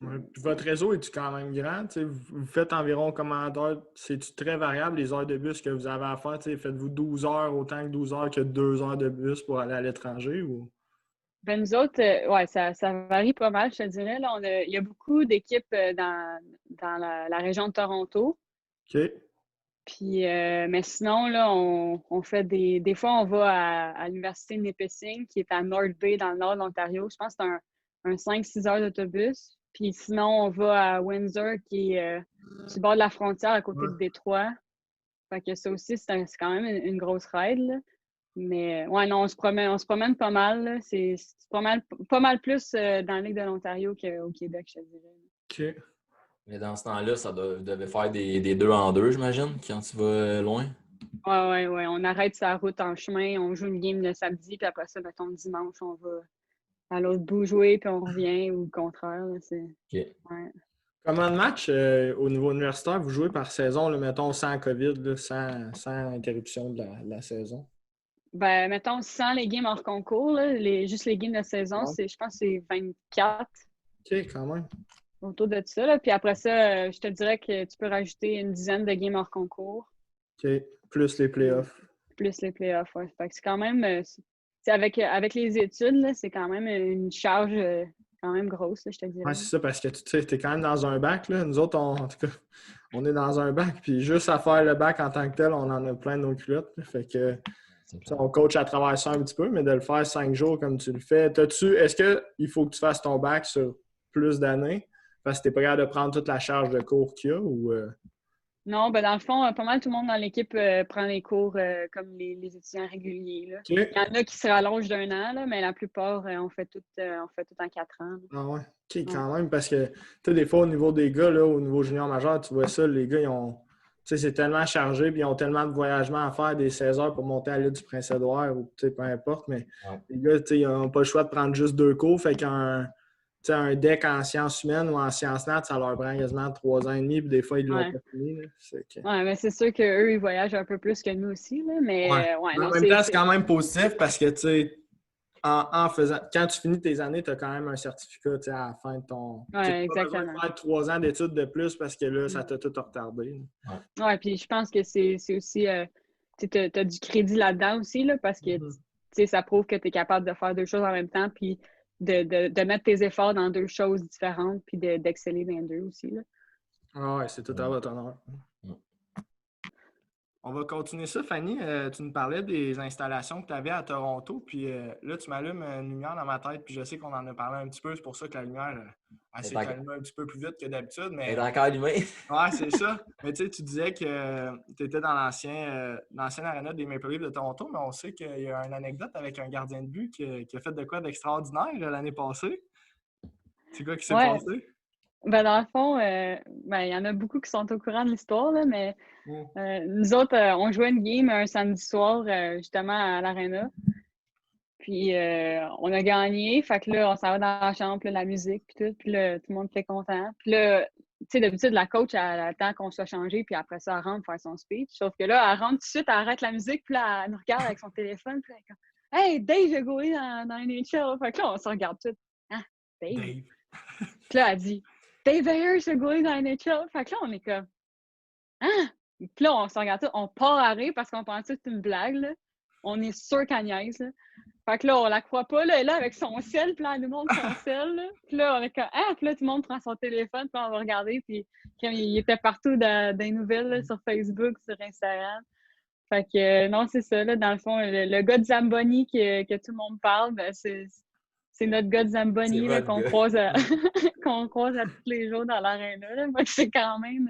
Ouais, puis votre réseau est-tu quand même grand? T'sais, vous faites environ combien d'heures? C'est-tu très variable les heures de bus que vous avez à faire? T'sais, faites-vous 12 heures autant que 12 heures que 2 heures de bus pour aller à l'étranger? Ou... Ben, nous autres, ouais, ça varie pas mal, je te dirais. Là, il y a beaucoup d'équipes dans la région de Toronto. OK. Puis, mais sinon, là, on fait des fois, on va à l'université de Nipissing, qui est à North Bay, dans le nord de l'Ontario. Je pense que c'est un 5-6 heures d'autobus. Puis sinon, on va à Windsor, qui est sur le bord de la frontière, à côté de Détroit. Fait que ça aussi, c'est quand même une grosse ride, là. Mais ouais, non, on se promène pas mal, là. C'est pas mal plus dans la Ligue de l'Ontario qu'au Québec, je te dirais. OK. Mais dans ce temps-là, vous devez faire des 2 en 2, j'imagine, quand tu vas loin. Ouais. On arrête sa route en chemin, on joue une game le samedi, puis après ça, mettons, le dimanche, on va à l'autre bout jouer, puis on revient, ou le contraire. Là, OK. Ouais. Combien de matchs au niveau universitaire vous jouez par saison, là, mettons, sans COVID, là, sans interruption de la saison? Ben, mettons, sans les games hors concours, là, juste les games de saison, je pense que c'est 24. OK, quand même. Autour de ça. Là. Puis après ça, je te dirais que tu peux rajouter une dizaine de games hors concours. OK. Plus les playoffs. Plus les playoffs, ouais. Fait que c'est quand même... avec les études, là, c'est quand même une charge quand même grosse, là, je te dirais. Oui, c'est ça, parce que tu sais, t'es quand même dans un bac. Là. Nous autres, en tout cas, on est dans un bac. Puis juste à faire le bac en tant que tel, on en a plein de nos culottes. Là. Fait que on coach à travers ça un petit peu, mais de le faire 5 jours comme tu le fais. Est-ce qu'il faut que tu fasses ton bac sur plus d'années? Parce que tu n'es pas capable de prendre toute la charge de cours qu'il y a ou... Non, ben dans le fond, pas mal tout le monde dans l'équipe prend les cours comme les étudiants réguliers. Là. Okay. Il y en a qui se rallongent d'un an, là, mais la plupart, on fait tout en 4 ans. Là. Ah ouais? OK, quand même, parce que tu sais, des fois, au niveau des gars, là, au niveau junior majeur, tu vois ça, les gars, ils ont... Tu sais, c'est tellement chargé, puis ils ont tellement de voyagements à faire, des 16 heures pour monter à l'île du Prince-Édouard, ou peu importe, mais les gars, tu sais, ils n'ont pas le choix de prendre juste 2 cours, fait qu'un deck en sciences humaines ou en sciences nat, ça leur prend quasiment 3 ans et demi, puis des fois, ils l'ont pas fini. Oui, mais c'est sûr qu'eux, ils voyagent un peu plus que nous aussi, là, mais en même temps, c'est quand même positif parce que, tu sais, quand tu finis tes années, tu as quand même un certificat à la fin de ton... Oui, exactement. Tu n'as pas besoin de faire 3 ans d'études de plus parce que là, ça t'a tout retardé. Oui, puis je pense que c'est aussi... tu as du crédit là-dedans aussi, là, parce que ça prouve que tu es capable de faire 2 choses en même temps, puis de mettre tes efforts dans deux choses différentes puis d'exceller dans les deux aussi. Là. Ah ouais, c'est tout à votre honneur. On va continuer ça, Fanny. Tu nous parlais des installations que tu avais à Toronto, puis là, tu m'allumes une lumière dans ma tête, puis je sais qu'on en a parlé un petit peu, c'est pour ça que la lumière s'est allumée un petit peu plus vite que d'habitude. Mais... Elle est encore allumée. Ouais, c'est ça. Mais tu sais, tu disais que tu étais dans l'ancienne aréna des Maple Leafs de Toronto, mais on sait qu'il y a une anecdote avec un gardien de but qui a fait de quoi d'extraordinaire l'année passée. C'est quoi qui s'est passé? Ben dans le fond, il y en a beaucoup qui sont au courant de l'histoire, là, mais nous autres, on jouait une game un samedi soir, justement, à l'Arena. Puis on a gagné. Fait que là, on s'en va dans la chambre, là, la musique, puis tout. Puis là, tout le monde était content. Puis là, tu sais, d'habitude, la coach, elle attend qu'on soit changé, puis après ça, elle rentre pour faire son speech. Sauf que là, elle rentre tout de suite, elle arrête la musique, puis là, elle nous regarde avec son téléphone. Puis là, elle est comme « Hey, Dave a goalé dans NHL! » Fait que là, on se regarde tout. « Ah, Dave? » Puis là, elle dit « Dave Ayers a goalé dans NHL! » Fait que là, on est comme « Ah! » Puis là, on se regarde tout, on part à rire parce qu'on pense que c'est une blague, là. On est sûr qu'elle niaise, là. Fait que là, on la croit pas, là, elle est là avec son sel, puis là, elle nous montre son sel, là. Puis là, on est comme, ah, puis là, tout le monde prend son téléphone, puis on va regarder, puis il était partout dans les nouvelles, là, sur Facebook, sur Instagram. Fait que, non, c'est ça, là, dans le fond, le gars de Zamboni que tout le monde parle, ben, c'est notre gars de Zamboni, là, qu'on croise qu'on croise à tous les jours dans l'aréna, là. Fait que c'est quand même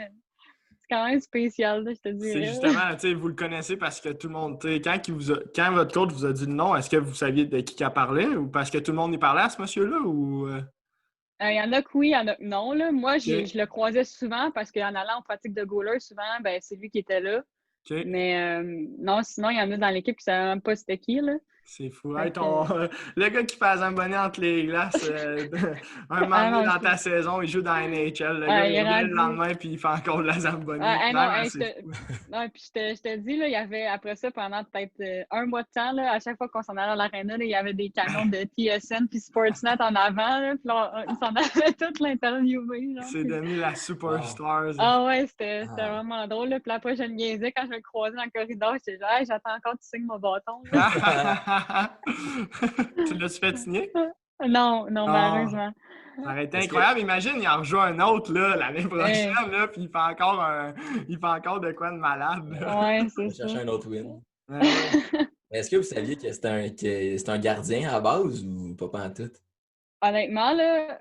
spécial, là, je te dirais. C'est justement, tu sais, vous le connaissez parce que tout le monde, tu sais, quand votre coach vous a dit non, est-ce que vous saviez de qui elle parlait ou parce que tout le monde y parlait à ce monsieur-là ou... Il y en a que oui, il y en a que non, là. Moi, je le croisais souvent parce qu'en allant en pratique de goaler, souvent, ben, c'est lui qui était là. Okay. Mais non, sinon, il y en a dans l'équipe qui ne savaient même pas c'était qui, là. C'est fou. Hey, le gars qui fait la Zamboni entre les glaces, un moment donné dans ta saison, il joue dans la NHL. Le gars, il revient le lendemain puis il fait encore de la Zamboni. Non, puis je te dis, là, il y avait, après ça, pendant peut-être un mois de temps, là, à chaque fois qu'on s'en allait à l'aréna, il y avait des camions de TSN puis Sportsnet en avant. Là, puis là, ils s'en avaient toutes l'interviewé. C'est devenu la superstar. Wow. Ah ouais, c'était vraiment drôle. Là. Puis après, je me niaisais quand je me croisais dans le corridor. J'étais genre, hey, j'attends encore que tu signes mon bâton. Tu l'as-tu fait signer? Non, malheureusement. Ça aurait été incroyable. Imagine, il en rejoue un autre là, l'année prochaine, là, puis il fait encore de quoi de malade. Ouais, c'est ça. Chercher un autre win. Est-ce que vous saviez que c'était un gardien à la base ou pas en tout? Honnêtement, là,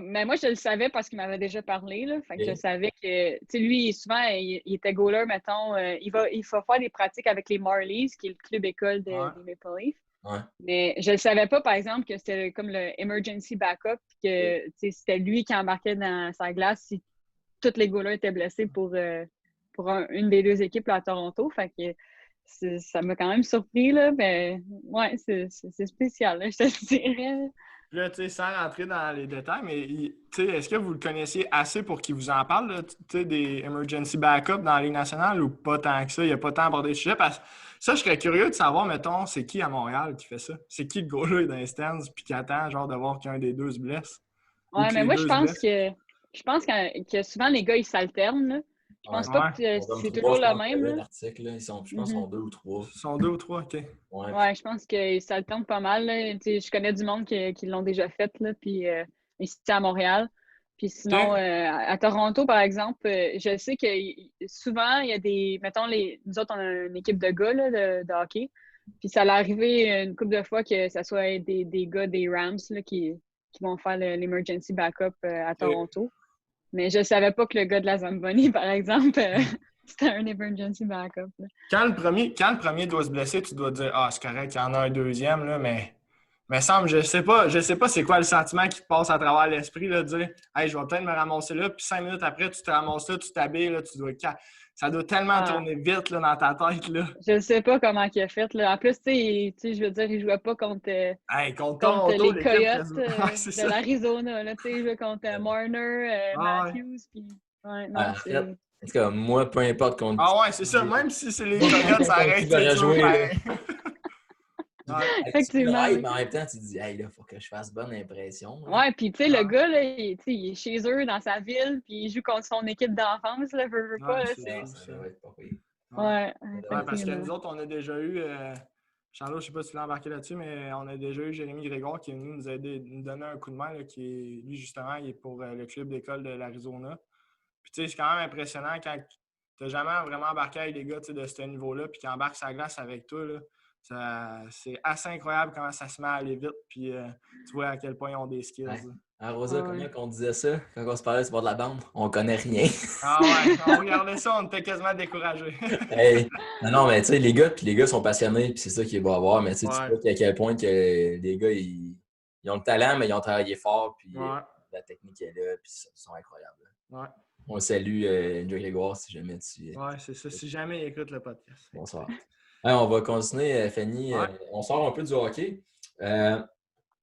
mais moi, je le savais parce qu'il m'avait déjà parlé. Là, fait que je savais que, tu sais, lui, souvent, il était goaler, mettons. Il faut faire des pratiques avec les Marlies, qui est le club école des Maple Leafs. Ouais. Mais je ne savais pas, par exemple, que c'était comme le emergency backup, que c'était lui qui embarquait dans sa glace si tous les goalers étaient blessés pour une des deux équipes là, à Toronto. Fait que ça m'a quand même surpris, là. Mais ouais, c'est spécial, là, je te dirais. Là, tu sais, sans rentrer dans les détails, mais est-ce que vous le connaissiez assez pour qu'il vous en parle, des emergency backup dans la Ligue nationale ou pas tant que ça? Il n'y a pas tant abordé le sujet parce que ça, je serais curieux de savoir, mettons, c'est qui à Montréal qui fait ça? C'est qui le goaler dans les stands puis qui attend genre de voir qu'un des deux se blesse? Ouais, mais moi, je pense que souvent les gars, ils s'alternent, là. Je pense pas que c'est toujours le même. Là. Là. Je pense qu'ils sont 2 ou 3. Ils sont 2 ou 3, OK. Ouais, je pense qu'ils s'alternent pas mal. Là. Je connais du monde qui l'ont déjà fait, là, puis ici à Montréal. Puis sinon, à Toronto, par exemple, je sais que souvent, il y a des... Mettons, nous autres, on a une équipe de gars là, de hockey. Puis ça allait arriver une couple de fois que ce soit des gars des Rams là, qui vont faire l'emergency backup à Toronto. Mais je savais pas que le gars de la Zamboni, par exemple, c'était un emergency backup. Là. Quand le premier doit se blesser, tu dois dire « Ah, c'est correct, il y en a un deuxième, là, mais semble, je sais pas c'est quoi le sentiment qui te passe à travers l'esprit, là, de dire « Hey, je vais peut-être me ramasser là, puis 5 minutes après, tu te ramasses là, tu t'habilles, là, ça doit tellement tourner vite là, dans ta tête. Là. Je sais pas comment il a fait. Là. En plus, tu sais, je veux dire, il jouait pas contre Toronto, les Coyotes de l'Arizona. Il jouait contre Marner, Matthews. Puis... Ouais, non, en tout cas, moi, peu importe contre... Ah ouais, c'est ça. Même si c'est les Coyotes, ça arrête. Effectivement. Mais en même temps, tu te dis, hey, là, faut que je fasse bonne impression. Là. Ouais, puis tu sais, le gars, là, il est chez eux, dans sa ville, puis il joue contre son équipe d'enfance, là, veut pas, là, ça va être pas pire. Ouais, parce que nous autres, on a déjà eu Charlot, je ne sais pas si tu l'as embarqué là-dessus, mais on a déjà eu Jérémy Grégoire qui est venu nous donner un coup de main. Là, lui, justement, il est pour le club d'école de l'Arizona. Puis, tu sais, c'est quand même impressionnant quand tu n'as jamais vraiment embarqué avec des gars de ce niveau-là, puis qu'ils embarquent sa glace avec toi. Là, c'est assez incroyable comment ça se met à aller vite, puis tu vois à quel point ils ont des skills. Ouais. Rosa, Ah ouais. comment on disait ça quand on se parlait sur le bord de la bande? On connaît rien. Ah ouais, on regardait ça, on était quasiment découragés. Hey. Non, mais tu sais, les gars sont passionnés, puis c'est ça qui est beau à voir. Mais tu sais, tu Ouais. vois à quel point que les gars, ils ont le talent, mais ils ont travaillé fort, puis Ouais. la technique est là, puis ils sont incroyables. Ouais. On salue Joe Grégoire si jamais tu. Ouais, c'est ça. Si jamais il écoute le podcast. Bonsoir. Ouais, on va continuer, Fanny. Ouais. On sort un peu du hockey.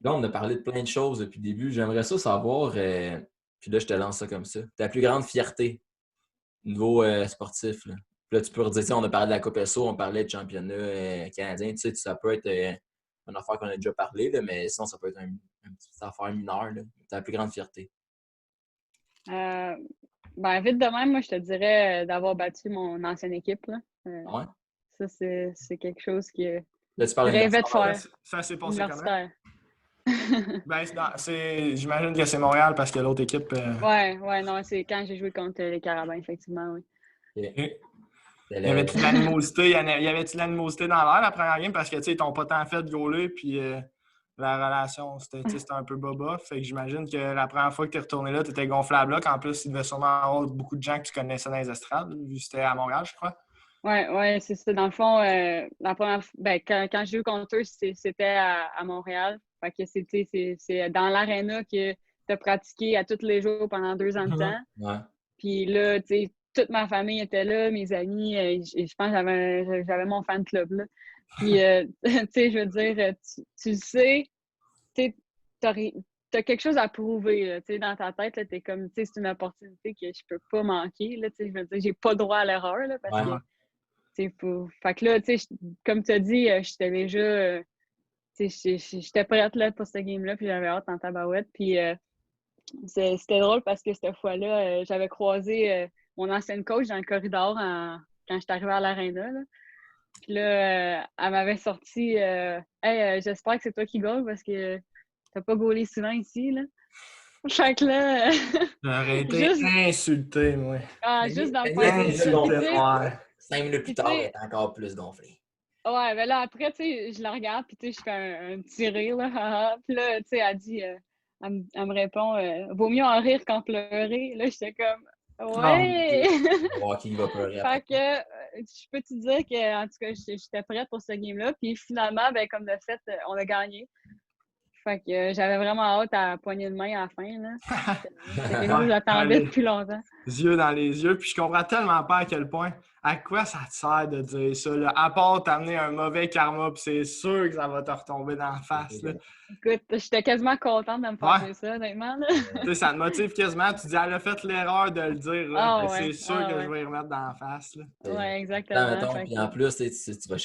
Là, on a parlé de plein de choses depuis le début. J'aimerais ça savoir, puis là, je te lance ça comme ça. Ta plus grande fierté niveau sportif. Là. Puis là, tu peux redire, tu sais, on a parlé de la Coupe SO, on parlait de championnat canadien. Tu sais, ça peut être une affaire qu'on a déjà parlé, là, mais sinon, ça peut être une petite affaire mineure. Là. Ta plus grande fierté. Ben, vite de même, moi, je te dirais d'avoir battu mon ancienne équipe. Là. Ouais? Ça, c'est quelque chose que Là, tu parles je rêvais de faire. Ça s'est passé comment? Universitaire. Ben, j'imagine que c'est Montréal parce que l'autre équipe. Ouais, non, c'est quand j'ai joué contre les Carabins, effectivement, oui. Okay. Y avait-tu de l'animosité? Y avait-tu de l'animosité dans l'air la première game? Parce que, tu sais, ils t'ont pas tant fait de gauler, puis la relation, c'était un peu boba. Fait que j'imagine que la première fois que tu es retourné là, tu étais gonflable là, qu'en plus, il devait sûrement avoir beaucoup de gens que tu connaissais dans les estrades, vu que c'était à Montréal, je crois. Ouais, c'est ça. Dans le fond, la première quand j'ai joué contre eux, c'était à Montréal. Fait que c'est dans l'aréna que tu as pratiqué à tous les jours pendant 2 ans de temps. Ouais. Puis là, tu sais, toute ma famille était là, mes amis. Je pense que j'avais mon fan club là. Puis, tu sais, je veux dire, tu le sais, tu as quelque chose à prouver, là, tu sais, dans ta tête, tu es comme, tu sais, c'est une opportunité que je peux pas manquer, là, tu sais, je veux dire, j'ai pas droit à l'erreur, là, parce que, tu sais, fait que là, tu sais, comme tu as dit, j'étais déjà, tu sais, j'étais prête, là, pour cette game-là, puis j'avais hâte en tabarouette, puis c'était drôle parce que cette fois-là, j'avais croisé mon ancienne coach dans le corridor quand j'étais arrivée à l'aréna, là. Puis là, elle m'avait sorti Hey, j'espère que c'est toi qui goal parce que t'as pas gaulé souvent ici, là. Fait que là, J'aurais été insulté, moi. juste dans le Insulté, ouais. 5 minutes plus tard, elle est encore plus gonflée. Ouais, mais là, après, tu sais, je la regarde, puis tu sais, je fais un petit rire, là. Puis là, tu sais, elle dit, elle me répond, vaut mieux en rire qu'en pleurer. Là, j'étais comme, ouais! Qui va pleurer Fait que, je peux te dire que, en tout cas, j'étais prête pour ce game-là. Puis finalement, ben, comme de fait, on a gagné. Fait que j'avais vraiment hâte à la poignée de main à la fin, là. C'était quelque chose que j'attendais depuis longtemps. Yeux dans les yeux, puis je comprends tellement pas à quel point. À quoi ça te sert de dire ça, là? À part t'amener un mauvais karma, puis c'est sûr que ça va te retomber dans la face, là. Écoute, j'étais quasiment contente de me faire dire ça, honnêtement, là. Tu sais, ça te motive quasiment. Tu dis, elle a fait l'erreur de le dire, là. C'est sûr que je vais y remettre dans la face, là. Ouais, exactement. Puis en plus, tu vas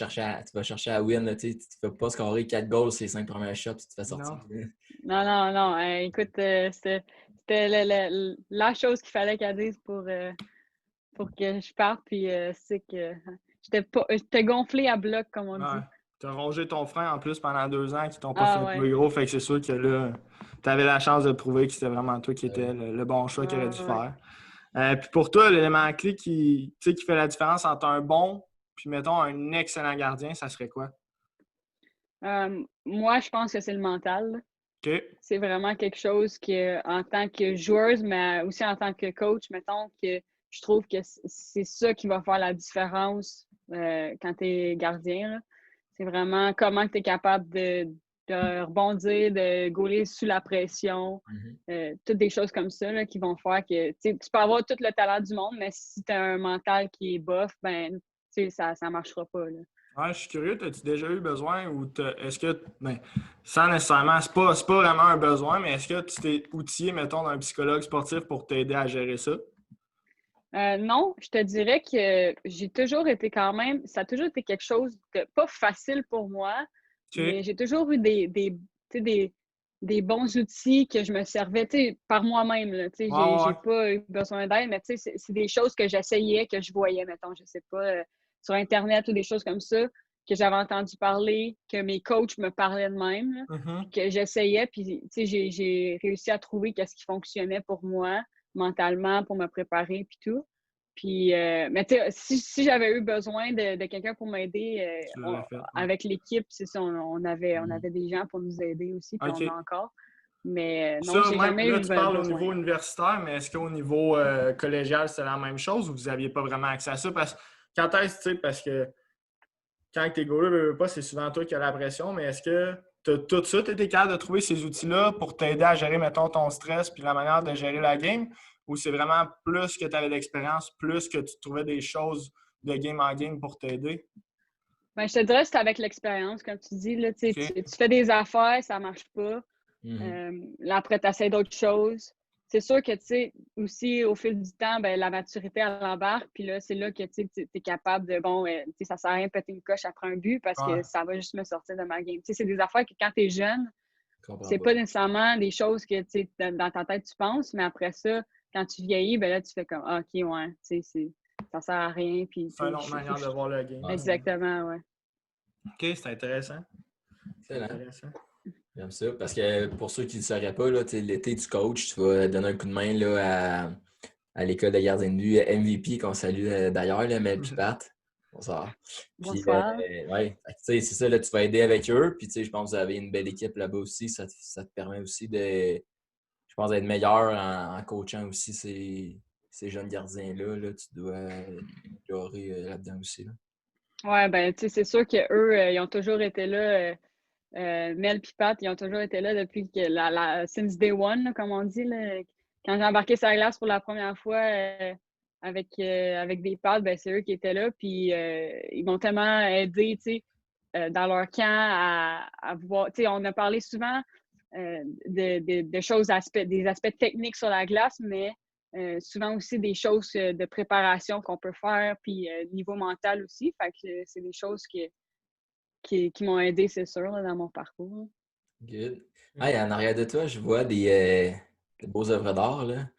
chercher à win, tu ne fais pas scorer 4 goals ces 5 premiers shots, puis tu te fais sortir. Non. Écoute, c'était la chose qu'il fallait qu'elle dise pour que je parte, puis c'est que j'étais gonflée à bloc, comme on dit. Tu as rongé ton frein en plus pendant 2 ans qui t'ont pas fait plus gros, fait que c'est sûr que là, tu avais la chance de prouver que c'était vraiment toi qui étais le bon choix qu'il aurait dû faire. Puis pour toi, l'élément clé qui fait la différence entre un bon puis, mettons, un excellent gardien, ça serait quoi? Moi, je pense que c'est le mental. Okay. C'est vraiment quelque chose que, en tant que joueuse, mais aussi en tant que coach, mettons, que je trouve que c'est ça qui va faire la différence quand tu es gardien, là. C'est vraiment comment tu es capable de rebondir, de gauler sous la pression, toutes des choses comme ça là, qui vont faire que tu peux avoir tout le talent du monde, mais si tu as un mental qui est bof, ben ça ne marchera pas. Là. Ouais, je suis curieux, as-tu déjà eu besoin ou est-ce que, sans nécessairement, c'est pas vraiment un besoin, mais est-ce que tu t'es outillé, mettons, d'un psychologue sportif pour t'aider à gérer ça? Non, je te dirais que j'ai toujours été quand même, ça a toujours été quelque chose de pas facile pour moi, mais j'ai toujours eu des bons outils que je me servais par moi-même. Là, j'ai pas eu besoin d'aide, mais c'est des choses que j'essayais, que je voyais, mettons, je sais pas, sur Internet ou des choses comme ça. que j'avais entendu parler, que mes coachs me parlaient de même, là, que j'essayais, puis j'ai réussi à trouver qu'est-ce qui fonctionnait pour moi, mentalement, pour me préparer, puis tout. Puis, mais tu sais, si j'avais eu besoin de quelqu'un pour m'aider avec l'équipe, c'est ça, on avait des gens pour nous aider aussi, puis on a encore. Mais non, j'ai jamais eu là, tu parles besoin. au niveau universitaire, mais est-ce qu'au niveau collégial, c'est la même chose ou vous n'aviez pas vraiment accès à ça? Parce que quand tu es goaler, c'est souvent toi qui as la pression, mais est-ce que tout de suite, tu étais capable de trouver ces outils-là pour t'aider à gérer, mettons, ton stress puis la manière de gérer la game? Ou c'est vraiment plus que tu avais d'expérience, plus que tu trouvais des choses de game en game pour t'aider? Ben, je te dirais que c'est avec l'expérience, comme tu dis. Là, tu fais des affaires, ça ne marche pas. Là, après, tu essaies d'autres choses. C'est sûr que, tu sais, aussi, au fil du temps, ben, la maturité, elle embarque. Puis là, c'est là que tu es capable de, ça sert à rien de péter une coche après un but parce que ça va juste me sortir de ma game. Tu sais, c'est des affaires que quand tu es jeune, c'est pas nécessairement des choses que, tu sais, dans ta tête, tu penses. Mais après ça, quand tu vieillis, ben là, tu fais comme, OK, ouais, tu sais, ça sert à rien. Puis, c'est une autre manière de voir le game. Exactement, ouais. OK, c'est intéressant. J'aime ça. Parce que pour ceux qui ne le sauraient pas, là, l'été du coach, tu vas donner un coup de main là, à l'école de gardien de but MVP qu'on salue d'ailleurs, là, Mel puis Pat. Bonsoir. Puis, ouais, c'est ça, là, tu vas aider avec eux. Puis, je pense que vous avez une belle équipe là-bas aussi. Ça te permet aussi je pense, d'être meilleur en coachant aussi ces jeunes gardiens-là. Là, tu dois améliorer là-dedans aussi. Là. Ouais, ben, tu sais, c'est sûr qu'eux, ils ont toujours été là. Mel et Pat, ils ont toujours été là depuis que since day one, là, comme on dit. Là, quand j'ai embarqué sur la glace pour la première fois avec des pads, ben, c'est eux qui étaient là. Puis ils m'ont tellement aidé, tu sais, dans leur camp à voir. Tu sais, on a parlé souvent de choses, des aspects techniques sur la glace, mais souvent aussi des choses de préparation qu'on peut faire, puis niveau mental aussi. Fait que c'est des choses qui m'ont aidé, c'est sûr, là, dans mon parcours. Good. Hey, en arrière de toi, je vois des beaux œuvres d'art. Là.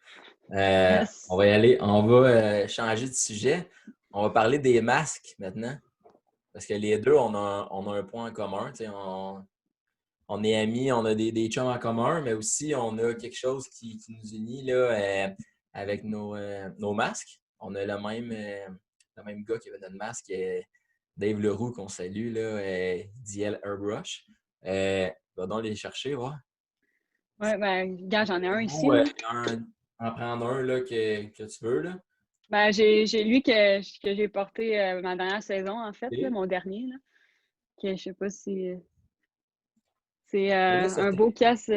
Yes. On va y aller. On va changer de sujet. On va parler des masques maintenant. Parce que les deux, on a un point en commun. On est amis, on a des chums en commun, mais aussi on a quelque chose qui nous unit là, avec nos masques. On a le même gars qui avait notre masque, Dave Leroux, qu'on salue, là, DL Airbrush. Va donc les chercher, voir. Ouais, ben, gars, j'en ai un ici. En prendre un là, que tu veux. Là. Ben, j'ai lui que j'ai porté ma dernière saison, en fait, là, mon dernier. Là, que je sais pas si. C'est un beau casse.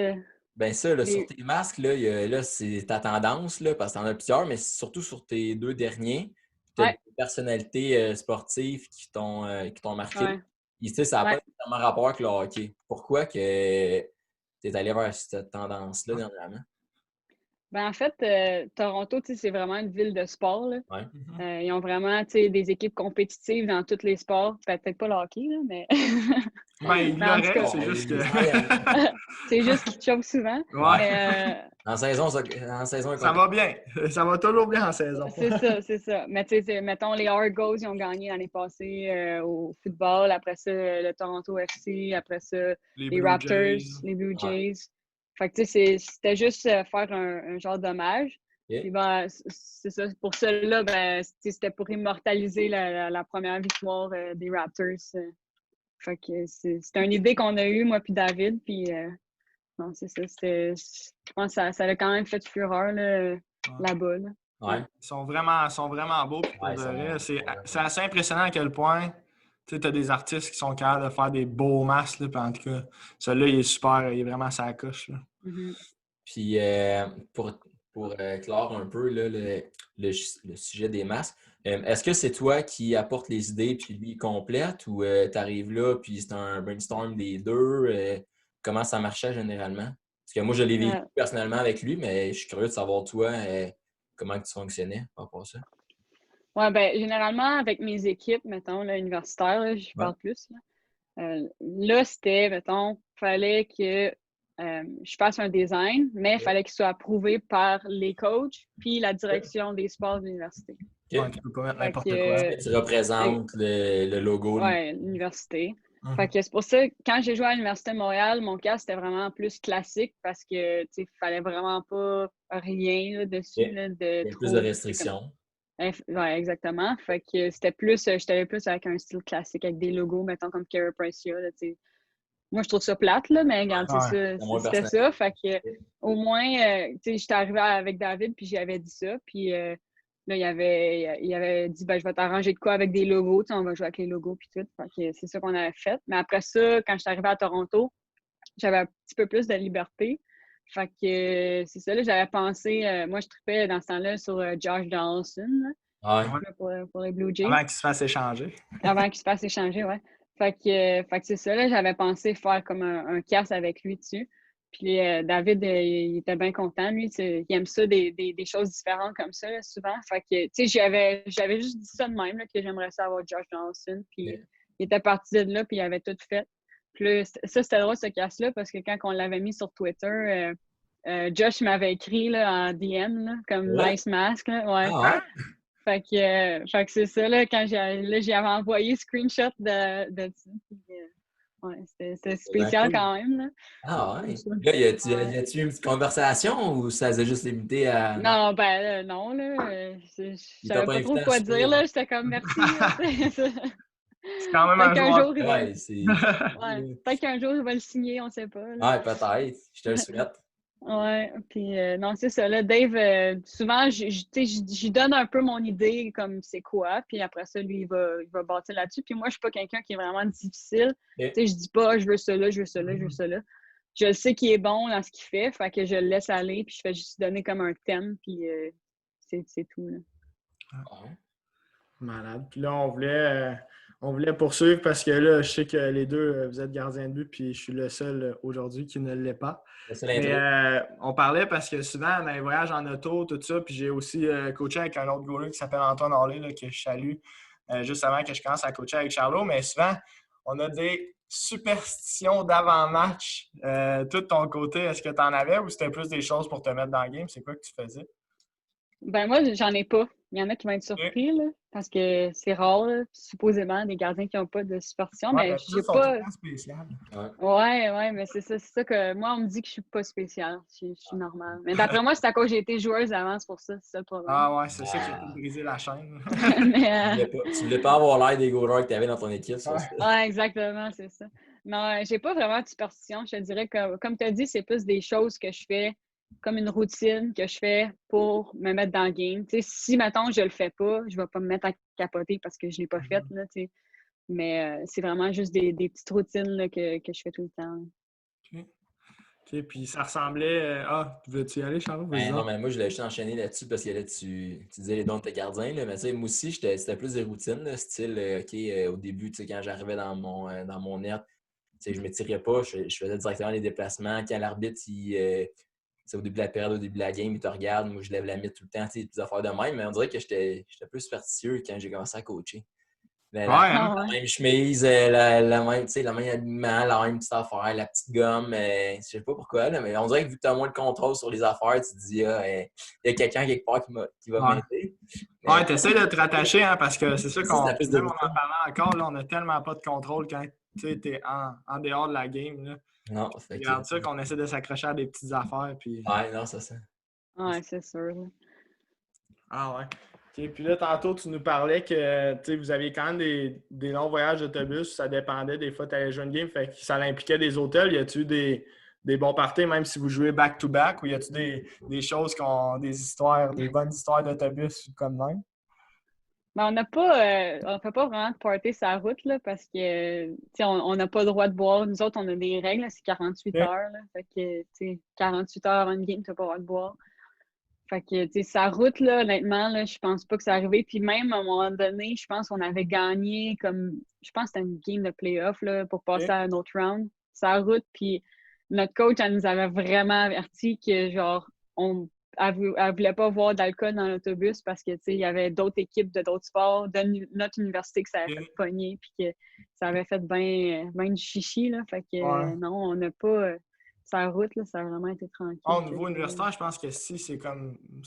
Ben ça, là, sur tes masques, là, c'est ta tendance, là, parce que tu en as plusieurs, mais surtout sur tes deux derniers, tu as des personnalités sportives qui t'ont marqué. Ouais. Et, ça n'a pas nécessairement rapport avec le hockey. Pourquoi que tu es allé vers cette tendance-là dernièrement? Ben, en fait, Toronto, c'est vraiment une ville de sport. Là. Ouais. Ils ont vraiment des équipes compétitives dans tous les sports. Peut-être pas le hockey, là, mais. Il l'aurait, c'est juste que. C'est juste qu'ils chopent souvent. Ouais. Mais, en saison, ça va bien. Ça va toujours bien en saison. C'est ça. Mais tu sais, mettons, les Argos, ils ont gagné l'année passée au football. Après ça, le Toronto FC. Après ça, les Raptors, les Blue Jays. Fait que tu sais, c'était juste faire un genre d'hommage. Yeah. Puis ben, c'est ça. Pour cela, ben, c'était pour immortaliser la première victoire des Raptors. Fait que c'était une idée qu'on a eue, moi puis David. Puis non, c'est ça. Je pense que ça a quand même fait fureur là-bas. Là. Ouais. Ils sont vraiment beaux. Puis pour de vrai, c'est assez impressionnant à quel point tu as des artistes qui sont capables de faire des beaux masques. Là, puis en tout cas, celui-là, il est super. Il est vraiment à sa coche. Là. Puis pour clore un peu là, le sujet des masques, est-ce que c'est toi qui apportes les idées puis lui il complète ou tu arrives là puis c'est un brainstorm des deux? Comment ça marchait généralement? Parce que moi, je l'ai vécu personnellement avec lui, mais je suis curieux de savoir toi comment tu fonctionnais par rapport à ça. Oui, bien, généralement, avec mes équipes, mettons, là, universitaires, là, je parle plus. Là, c'était, mettons, il fallait que je fasse un design, mais il fallait qu'il soit approuvé par les coachs puis la direction des sports de l'université. OK. Ouais, tu peux pas mettre Fait n'importe quoi. que, Tu représentes le logo. ouais, l'université. Mhm. Fait que c'est pour ça que quand j'ai joué à l'Université de Montréal, mon cas, c'était vraiment plus classique parce que, tu sais, fallait vraiment pas rien là, dessus, OK. là, Il de y a plus de trop. restrictions. Ouais, exactement. Fait que c'était plus, j'étais allée plus avec un style classique, avec des logos, mettons, comme Cara Precia, là, tu sais. Moi, je trouve ça plate, là, mais regarde, c'est Ouais. ça, C'est moins c'était personnel. ça. Fait que, au moins, tu sais, j'étais arrivée avec David, puis j'y avais dit ça. Puis là, il avait dit, ben, je vais t'arranger de quoi avec des logos, tu sais, on va jouer avec les logos, puis tout. Fait que c'est ça qu'on avait fait. Mais après ça, quand j'étais arrivée à Toronto, j'avais un petit peu plus de liberté. Fait que c'est ça, là, j'avais pensé, moi, je tripais dans ce temps-là sur Josh Donaldson, Ouais. Ouais. là, pour les Blue Jays. Avant qu'il se fasse échanger. Avant qu'il se fasse échanger, ouais. Fait que c'est ça, là, j'avais pensé faire comme un casse avec lui dessus. Puis David, il était bien content. Lui, il aime ça, des choses différentes comme ça, là, souvent. Fait que, tu sais, j'avais juste dit ça de même, là, que j'aimerais ça avoir Josh Donaldson. Puis Yeah. il était parti de là, puis il avait tout fait. Puis là, ça, c'était drôle, ce casse-là, parce que quand on l'avait mis sur Twitter, Josh m'avait écrit là, en DM, là, comme Ouais. Nice Mask, là, ouais. Ah ouais? Fait que c'est ça, là, quand j'y avais envoyé screenshot de ça. Puis, ouais, c'était spécial Cool. quand même, là. Ah ouais. Ça. Là, y a-tu Ouais. y a-tu une petite conversation ou ça s'est juste limité à. Non, ben non, là. Je Il t'a savais pas pas trop invité à quoi souper? dire, là. J'étais comme merci, là, tu sais. C'est quand même Peut-être un qu'un joueur. jour, il va. Ouais, c'est. Ouais. Peut-être qu'un jour, il va le signer, on sait pas, là. Ouais, peut-être. Je te le souhaite. Ouais, puis non, c'est ça. Là, Dave, souvent, tu sais, j'y donne un peu mon idée comme c'est quoi, puis après ça, lui, il va bâtir là-dessus. Puis moi, je suis pas quelqu'un qui est vraiment difficile. Ok. Tu sais, je dis pas, ah, je veux ça là, je veux ça là, je veux ça là. Je sais qu'il est bon dans ce qu'il fait que je le laisse aller, puis je fais juste donner comme un thème, puis c'est tout, là. Ouais. Malade. Puis là, on voulait poursuivre parce que là, je sais que les deux, vous êtes gardiens de but, puis je suis le seul aujourd'hui qui ne l'est pas. C'est Mais l'intro. on parlait parce que souvent, dans les voyages en auto, tout ça, puis j'ai aussi coaché avec un autre goaler qui s'appelle Antoine Harley, là, que je salue, juste avant que je commence à coacher avec Charlot. Mais souvent, on a des superstitions d'avant-match. Tout de ton côté, est-ce que tu en avais ou c'était plus des choses pour te mettre dans le game? C'est quoi que tu faisais? Ben moi, j'en ai pas. Il y en a qui vont être surpris, là, parce que c'est rare, là, supposément, des gardiens qui n'ont pas de superstition, Ouais, mais ben, j'ai tous sont tout pas. le temps spécial. Ouais, mais c'est ça. C'est ça que moi, on me dit que je suis pas spéciale. Je suis normale. Mais d'après moi, c'est à cause que j'ai été joueuse avant, c'est pour ça, c'est ça le problème. Ah ouais, c'est ça qui a Ah. brisé la chaîne. Mais, Tu voulais pas avoir l'air des goalers que tu avais dans ton équipe, ça. Ouais. ouais, exactement, c'est ça. Non, j'ai pas vraiment de superstition. Je te dirais que, comme tu as dit, c'est plus des choses que je fais comme une routine que je fais pour me mettre dans le game. Tu sais, si, mettons, je le fais pas, je vais pas me mettre à capoter parce que je l'ai pas fait, là, tu sais. Mais c'est vraiment juste des petites routines là, que je fais tout le temps. OK. OK, puis ça ressemblait. Veux-tu y aller, Charles? Vas-y Ben non, donc. mais moi, je voulais juste enchaîner là-dessus parce que là, tu disais les dons de tes gardiens. Là, mais tu sais, moi aussi, c'était plus des routines, là, style, OK, au début, tu sais, quand j'arrivais dans mon net, tu sais, je ne m'étirais pas, je faisais directement les déplacements. Quand l'arbitre, c'est au début de la période, au début de la game, il te regarde, moi, je lève la mythe tout le temps, tu sais, des petites affaires de même. Mais on dirait que j'étais plus superstitieux quand j'ai commencé à coacher. Ouais, La hein? Ah ouais. même chemise, la même, tu sais, le même habillement, la même petite affaire, la petite gomme. Je sais pas pourquoi, là, mais on dirait que vu que tu as moins de contrôle sur les affaires, tu te dis, ah, il y a quelqu'un quelque part qui va Ouais. m'aider. Ouais, Mais t'essaies de te rattacher, hein, parce que c'est ça ça, c'est qu'on. la piste de Même on en routine. parlait encore, là, on a tellement pas de contrôle quand tu es en dehors de la game. Là. Non, fait que. Regarde ça qu'on essaie de s'accrocher à des petites affaires. Puis... Ouais, non, ça. Ouais, c'est sûr. Là. Ah ouais. OK, puis là, tantôt, tu nous parlais que vous aviez quand même des longs voyages d'autobus. Ça dépendait. Des fois, tu allais jouer une game. Fait que ça impliquait des hôtels. Y a-tu des bons parties, même si vous jouez back-to-back, ou y a-tu des choses des histoires, des bonnes histoires d'autobus comme même? Mais on fait pas vraiment de party sur la route, là, parce que, tu sais, on n'a pas le droit de boire. Nous autres, on a des règles, là, c'est 48 OK. heures, là. Fait que, tu sais, 48 heures avant une game, tu n'as pas le droit de boire. Fait que, tu sais, sa route, là, honnêtement, là, je pense pas que c'est arrivé. Puis même, à un moment donné, je pense qu'on avait gagné comme, je pense que c'était une game de playoff, là, pour passer à un autre round. Sa route, puis notre coach, elle nous avait vraiment averti que, genre, elle voulait pas voir d'alcool dans l'autobus parce que, tu sais, il y avait d'autres équipes de d'autres sports de notre université que ça avait fait pogner, puis que ça avait fait bien du chichi, là. Fait que, Ouais. non, on n'a pas... sa route, là, ça a vraiment été tranquille. Au niveau universitaire, je pense que si c'est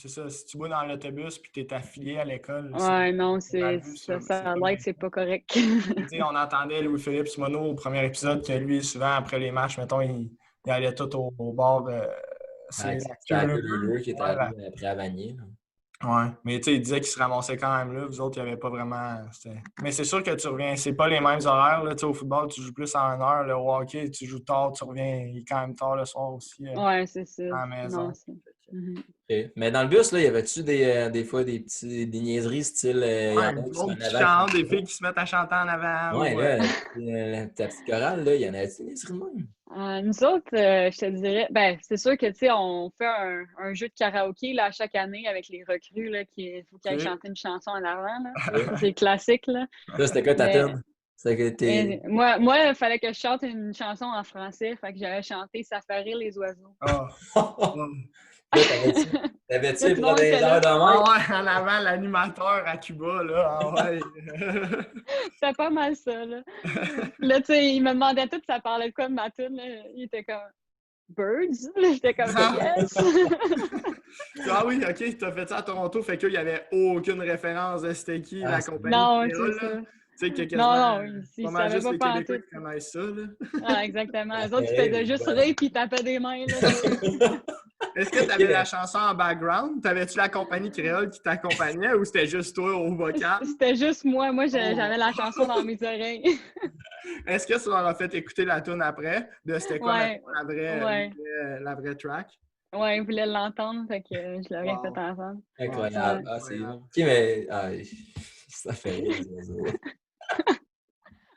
ça, si tu vas dans l'autobus puis tu es affilié à l'école. Ouais, non, mal ça vu, a c'est l'air pas que c'est pas correct. on entendait Louis-Philippe Simoneau au premier épisode que lui, souvent, après les matchs, mettons, il allait tout au bord. C'est C'était à Lulu qui était ouais, allé après à Vanier. ouais. Mais tu sais, il disait qu'il se ramassait quand même là. Vous autres, il n'y avait pas vraiment. Mais c'est sûr que tu reviens. C'est pas les mêmes horaires. Là. Au football, tu joues plus en 1 heure. Le hockey, tu joues tard, tu reviens. Il est quand même tard le soir aussi. Ouais, c'est ça. À la maison. Non, c'est... Okay. Mais dans le bus, là, y avait-tu des fois des niaiseries style. Y en a Du qui se monde mettent qui en avant. chante, des filles qui se mettent à chanter en avant. Ouais, ou, là, ta petite chorale, là, y en avait-tu des niaiseries de même? Nous autres, je te dirais, ben, c'est sûr que, tu sais, on fait un jeu de karaoké, là, chaque année avec les recrues, là, il faut qu'ils aillent chanter une chanson en avant, là. Ça, c'est classique, là. Là, c'était quoi ta Mais- tune? C'était que t'es. Moi, il fallait que je chante une chanson en français, fait que j'avais chanté « Ça fait rire les oiseaux Ah. Là, t'avais-tu Là, les tout le monde était bronzeurs de Ah même? ouais, en avant, l'animateur à Cuba, là. Ah ouais. ». C'était pas mal ça, là. Là, tu sais, il me demandait tout, ça parlait de quoi de ma tune, là. Il était comme « Birds ». Là, j'étais comme « Yes ». Ah oui, ok, t'as fait ça à Toronto, fait qu'il n'y avait aucune référence de c'était qui, la compagnie. Non, créole, c'est là. ça. Tu sais que quasiment, ils pas mal savaient juste pas les pas en Québécois tout. qui connaissent ça, là. Ah, exactement. Ah, Les autres, ils c'est faisaient juste bon. rire puis ils tapaient des mains, là. Est-ce que tu avais la chanson en background? T'avais-tu la compagnie créole qui t'accompagnait ou c'était juste toi au vocal? C'était juste moi. Moi, Oh. j'avais la chanson dans mes oreilles. Est-ce que tu leur as fait écouter la tune après? De c'était quoi Ouais. la vraie track? Ouais, ils voulaient l'entendre, fait que je l'aurais Wow. fait ensemble. Incroyable. Ouais. Ah, c'est bon. Ok, mais. Ah, ça fait rire, les oiseaux.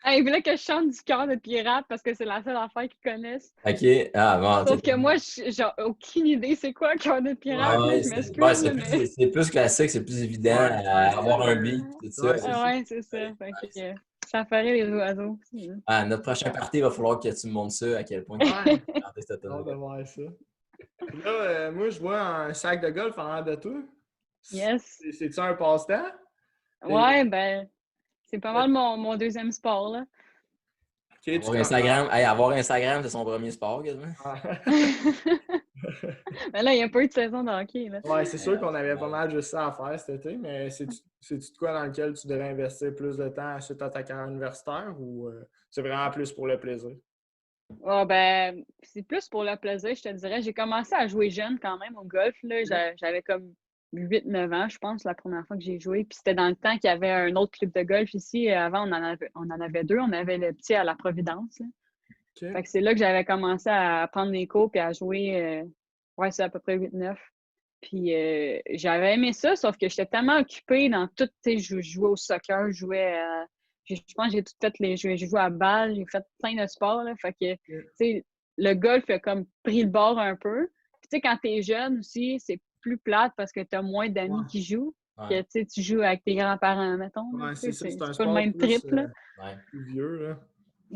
Ah, ils voulaient que je chante du cœur de pirate parce que c'est la seule affaire qu'ils connaissent. Ok. Ah, bon. Sauf que moi, j'ai aucune idée c'est quoi, cœur de pirate. Ouais, Là, je c'est m'excuse, là, mais... c'est plus classique, c'est plus évident Ouais, à avoir un beat, tout ça. Ouais, Ah ouais, c'est ça. Fait que, ça ferait les oiseaux. Ah, notre prochain party, il va falloir que tu me montres ça, à quel point tu Ouais. as chanté cette Hâte de tune-là. voir ça. Puis là, moi, je vois un sac de golf en l'air de toi. Yes. C'est-tu un passe-temps? Ouais, ben, c'est pas mal mon deuxième sport, là. Okay, Avoir Instagram, avoir Instagram, c'est son premier sport, quasiment. Mais là, il n'y a pas eu de saison de hockey, là. Ouais, c'est sûr qu'on avait pas mal juste ça à faire cet été, mais c'est-tu de quoi dans lequel tu devrais investir plus de temps suite à ta carrière universitaire ou c'est vraiment plus pour le plaisir? Ah, ben, c'est plus pour le plaisir, je te dirais. J'ai commencé à jouer jeune quand même au golf, là. J'avais comme 8-9 ans, je pense, la première fois que j'ai joué. Puis c'était dans le temps qu'il y avait un autre club de golf ici. Avant, on en avait deux. On avait le petit à la Providence, là. Okay. Fait que c'est là que j'avais commencé à prendre des cours puis à jouer. Ouais, c'est à peu près 8-9. Puis j'avais aimé ça, sauf que j'étais tellement occupée dans tout. Tu sais, je jouais au soccer, je pense que j'ai tout fait j'ai joué à balle, j'ai fait plein de sports, là. Fait que, tu sais, le golf a comme pris le bord un peu. Puis, tu sais, quand t'es jeune aussi, c'est plus plate parce que t'as moins d'amis qui jouent. Que, tu sais, tu joues avec tes grands-parents, mettons. Ouais, c'est un pas le même trip, là. Plus vieux, là.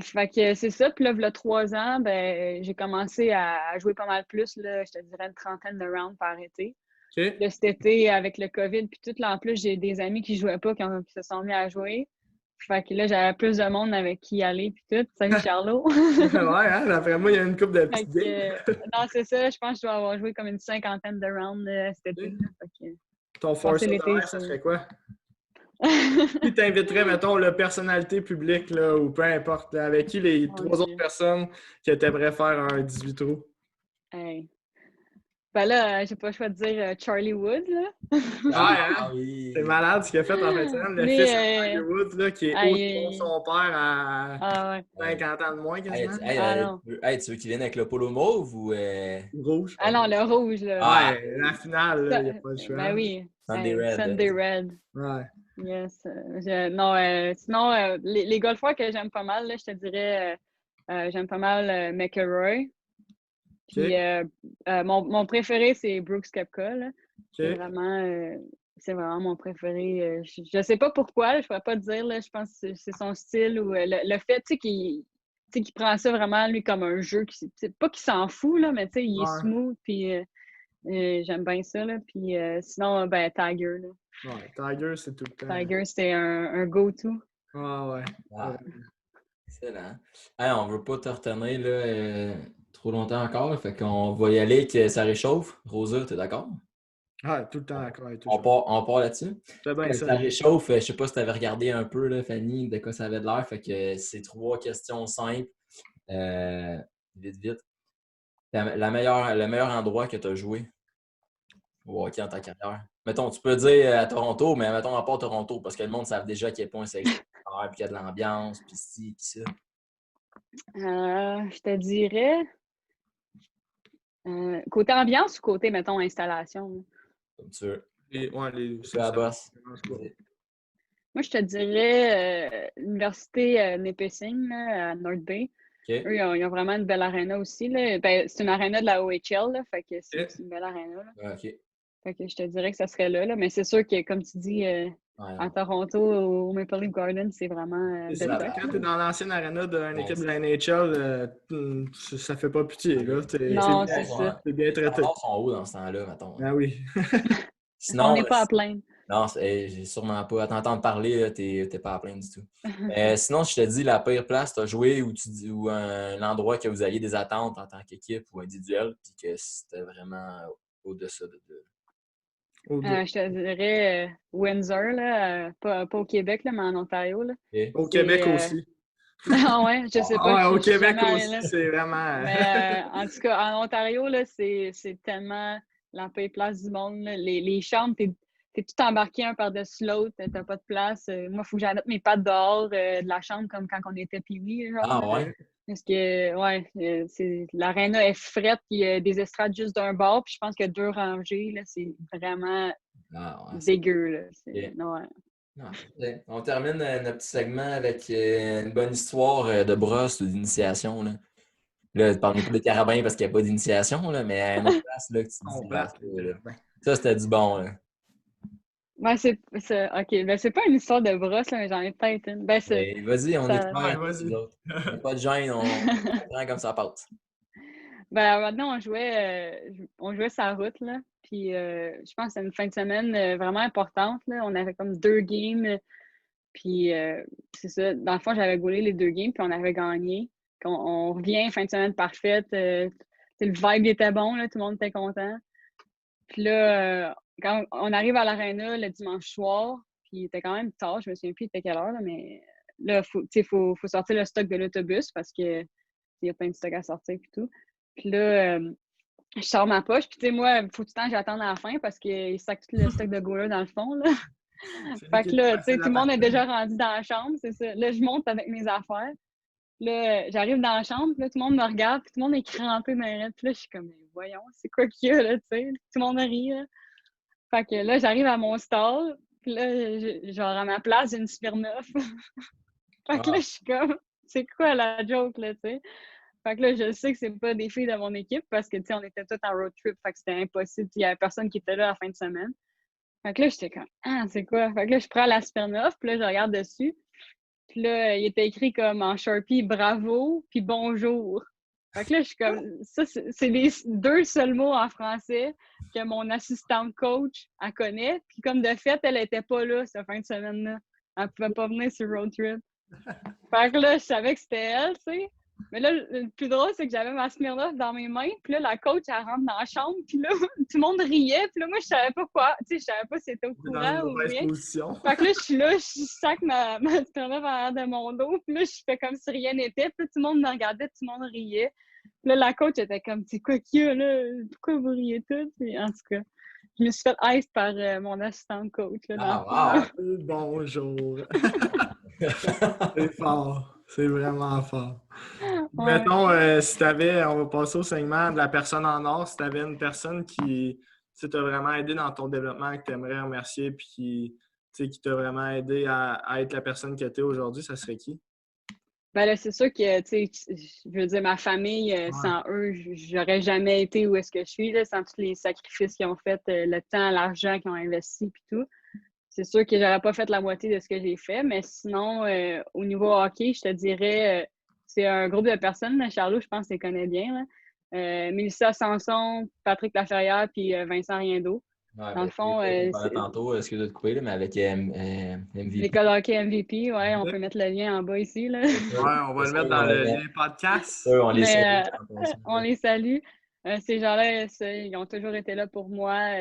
Fait que c'est ça. Puis là, il y a 3 ans, ben, j'ai commencé à jouer pas mal plus, là, je te dirais une trentaine de rounds par été. Okay. Là, cet été, avec le COVID, puis tout, là, en plus, j'ai des amis qui jouaient pas, qui se sont mis à jouer. Fait que là, j'avais plus de monde avec qui y aller, puis tout. Salut, Charlot! Ouais, hein, d'après moi, il y a une couple de petits non, c'est ça. Je pense que je dois avoir joué comme une 50aine de rounds cet été. Fait que, ton force ça serait quoi? Qui t'inviterait, mettons, la personnalité publique, là, ou peu importe, là, avec qui les 3 autres personnes que t'aimerais faire un 18 trous? Hey. Ben là, j'ai pas le choix de dire Charlie Wood, là. Ah oui! C'est malade ce qu'il a fait en fait. Le fils de Tiger Woods, là, qui est aussi son père à 50 ans de moins, quasiment. Tu veux qu'il vienne avec le polo mauve ou... Rouge. Ah non, le rouge, là. Ouais, la finale, là, il n'y a pas de choix. Ben oui. Sunday Red. Sunday Red. Ouais. Yes. Sinon, les golfeurs que j'aime pas mal, là, je te dirais, j'aime pas mal McIlroy. Puis mon préféré, c'est Brooks Koepka. Là. C'est vraiment mon préféré. Je sais pas pourquoi, là, je pourrais pas te dire. Là, je pense que c'est son style ou le fait qu'il prend ça vraiment lui comme un jeu. Pas qu'il s'en fout, là, mais il est smooth. Puis j'aime bien ça. Là, puis sinon, ben, Tiger. Là. Ouais, Tiger, c'est tout le temps. Tiger, c'était un go-to. Ah ouais. Excellent. Hey, on veut pas te retenir, là. trop longtemps encore. Fait qu'on va y aller que ça réchauffe. Rosa, t'es d'accord? Ah, tout le temps d'accord avec tout On ça. part là-dessus. C'est bien Ça ça. réchauffe. Je sais pas si tu avais regardé un peu, là, Fanny, de quoi ça avait de l'air. Fait que c'est 3 questions simples. Euh, vite. Le meilleur endroit que tu as joué au hockey en ta carrière. Mettons, tu peux dire à Toronto, mais mettons à part Toronto, parce que le monde savent déjà à quel point c'est extraordinaire, puis qu'il y a de l'ambiance, puis ci, puis ça. Je te dirais, côté ambiance ou côté, mettons, installation? Là? Comme tu veux. Les Tu à la bosse. Moi, je te dirais l'université Nipissing là, à North Bay. OK. Eux, ils ont vraiment une belle aréna aussi. Là. Ben, c'est une aréna de la OHL, là, fait que c'est OK. une belle aréna. Là. OK. Fait que je te dirais que ça serait là. Mais c'est sûr que, comme tu dis, Ouais, à Toronto, au Maple Leaf Garden, c'est vraiment C'est de ça, là. quand tu es dans l'ancienne arena d'une Ouais, équipe de la NHL, ça fait pas pitié. Là. Non, c'est ça. C'est bien les traité. standards sont hauts dans ce temps-là, mettons. Ah oui. On Sinon, n'est pas à plaindre. non, j'ai sûrement pas. À t'entendre parler, là, t'es pas à plaindre du tout. Sinon, je te dis la pire place, tu as joué ou un endroit que vous aviez des attentes en tant qu'équipe ou individuel, puis que c'était vraiment au-dessus de. Je te dirais Windsor, là, pas au Québec, là, mais en Ontario. Là. OK? Au C'est, Québec aussi. Ah ouais, je sais pas, Ouais, au je suis Québec jamais allée aussi, là. c'est vraiment. Mais en tout cas, en Ontario, là, c'est tellement la pire place du monde. Là. Les chambres, t'es tout embarqué un par-dessus l'autre, t'as pas de place. Moi, il faut que j'arrête mes pattes dehors de la chambre comme quand on était piwi, genre. Ah Là. ouais? Parce que, ouais, l'aréna est frette, puis il y a des estrades juste d'un bord, puis je pense qu'il y a 2 rangées, là, c'est vraiment Ah ouais. dégueu, là. OK. Ouais. Ah, parfait. On termine notre petit segment avec une bonne histoire de brosse ou d'initiation. Là, parle-nous pas des carabins parce qu'il n'y a pas d'initiation, là, mais à une autre place là, que tu te dis, ah, Complète. ça, c'était du bon. Là. Ouais, OK. Ben, c'est pas une histoire de brosse, là, mais j'en ai peut-être une. Ben, Mais vas-y, on est ça... ouvert à Ouais, tout, nous vas-y. autres. Il n'y a pas de gêne, on prend comme ça passe. Ben, maintenant, on jouait sa route, là. Puis, je pense que c'était une fin de semaine vraiment importante, là. On avait comme 2 games. Puis, c'est ça. Dans le fond, j'avais goalé les 2 games, puis on avait gagné. On revient, fin de semaine parfaite. Le vibe était bon, là. Tout le monde était content. Puis là, quand on arrive à l'aréna le dimanche soir, puis il était quand même tard, je me souviens plus il était quelle heure, là, mais là, faut sortir le stock de l'autobus parce que il y a plein de stocks à sortir et tout. Puis là, je sors ma poche, puis tu sais, moi, il faut tout le temps que j'attende à la fin parce qu'il sac tout le stock de goaler dans le fond, là. Fait que là, tu sais, tout le monde est déjà rendu dans la chambre, c'est ça. Là, je monte avec mes affaires. Là, j'arrive dans la chambre, puis là, tout le monde me regarde, puis tout le monde est crampé dans les Puis là, je suis comme, mais voyons, c'est quoi qu'il y a, là, tu sais? Tout le monde rit, là. Fait que là, j'arrive à mon stall, puis là, genre, à ma place, j'ai une Smirnoff. Fait que là, je suis comme, c'est quoi la joke, là, tu sais? Fait que là, je sais que c'est pas des filles de mon équipe parce que, tu sais, on était tous en road trip, fait que c'était impossible. Il y avait personne qui était là à la fin de semaine. Fait que là, j'étais comme, ah, c'est quoi? Fait que là, je prends la Smirnoff, puis là, je regarde dessus. Puis là, il était écrit comme en Sharpie bravo, puis bonjour. Fait que là, je suis comme, ça, c'est les 2 seuls mots en français que mon assistante coach, elle connaît. Puis comme de fait, elle était pas là cette fin de semaine-là. Elle pouvait pas venir sur road trip. Fait que là, je savais que c'était elle, tu sais. Mais là, le plus drôle, c'est que j'avais ma Smirnoff dans mes mains. Puis là, la coach, elle rentre dans la chambre. Puis là, tout le monde riait. Puis là, moi, je savais pas quoi. Tu sais, je savais pas si c'était au Dans une courant ou mauvaise rien. position. Fait que là, je suis là, je sac ma Smirnoff en arrière de mon dos. Puis là, je fais comme si rien n'était. Puis là, tout le monde me regardait, tout le monde riait. Puis là, la coach était comme, c'est quoi qu'il y a, là? Pourquoi vous riez tous? Puis, en tout cas, je me suis fait ice par mon assistante coach. Là, dans le fond, là. Bonjour. C'est fort. C'est vraiment fort. Ouais. Mettons, si t'avais, on va passer au segment de la personne en or, si t'avais une personne qui t'a vraiment aidé dans ton développement, que tu aimerais remercier, puis qui t'a vraiment aidé à être la personne que tu es aujourd'hui, ça serait qui? Ben là, c'est sûr que, tu sais, je veux dire, ma famille, sans eux, j'aurais jamais été où est-ce que je suis, là, sans tous les sacrifices qu'ils ont fait, le temps, l'argent qu'ils ont investi, puis tout. C'est sûr que j'aurais pas fait la moitié de ce que j'ai fait, mais sinon, au niveau hockey, je te dirais, c'est un groupe de personnes, là, Charlot, je pense que tu les connais bien, là. Mélissa Sanson, Patrick Laferrière, puis Vincent Riendeau. Ouais, Dans le fond, on parlait tantôt, excusez de te couper, là, mais avec MVP. l'école hockey MVP, ouais, on peut mettre le lien en bas ici, là. Ouais, on va le mettre dans le lien podcast. On les Mais salue. on les salue. Ces gens-là, ils ont toujours été là pour moi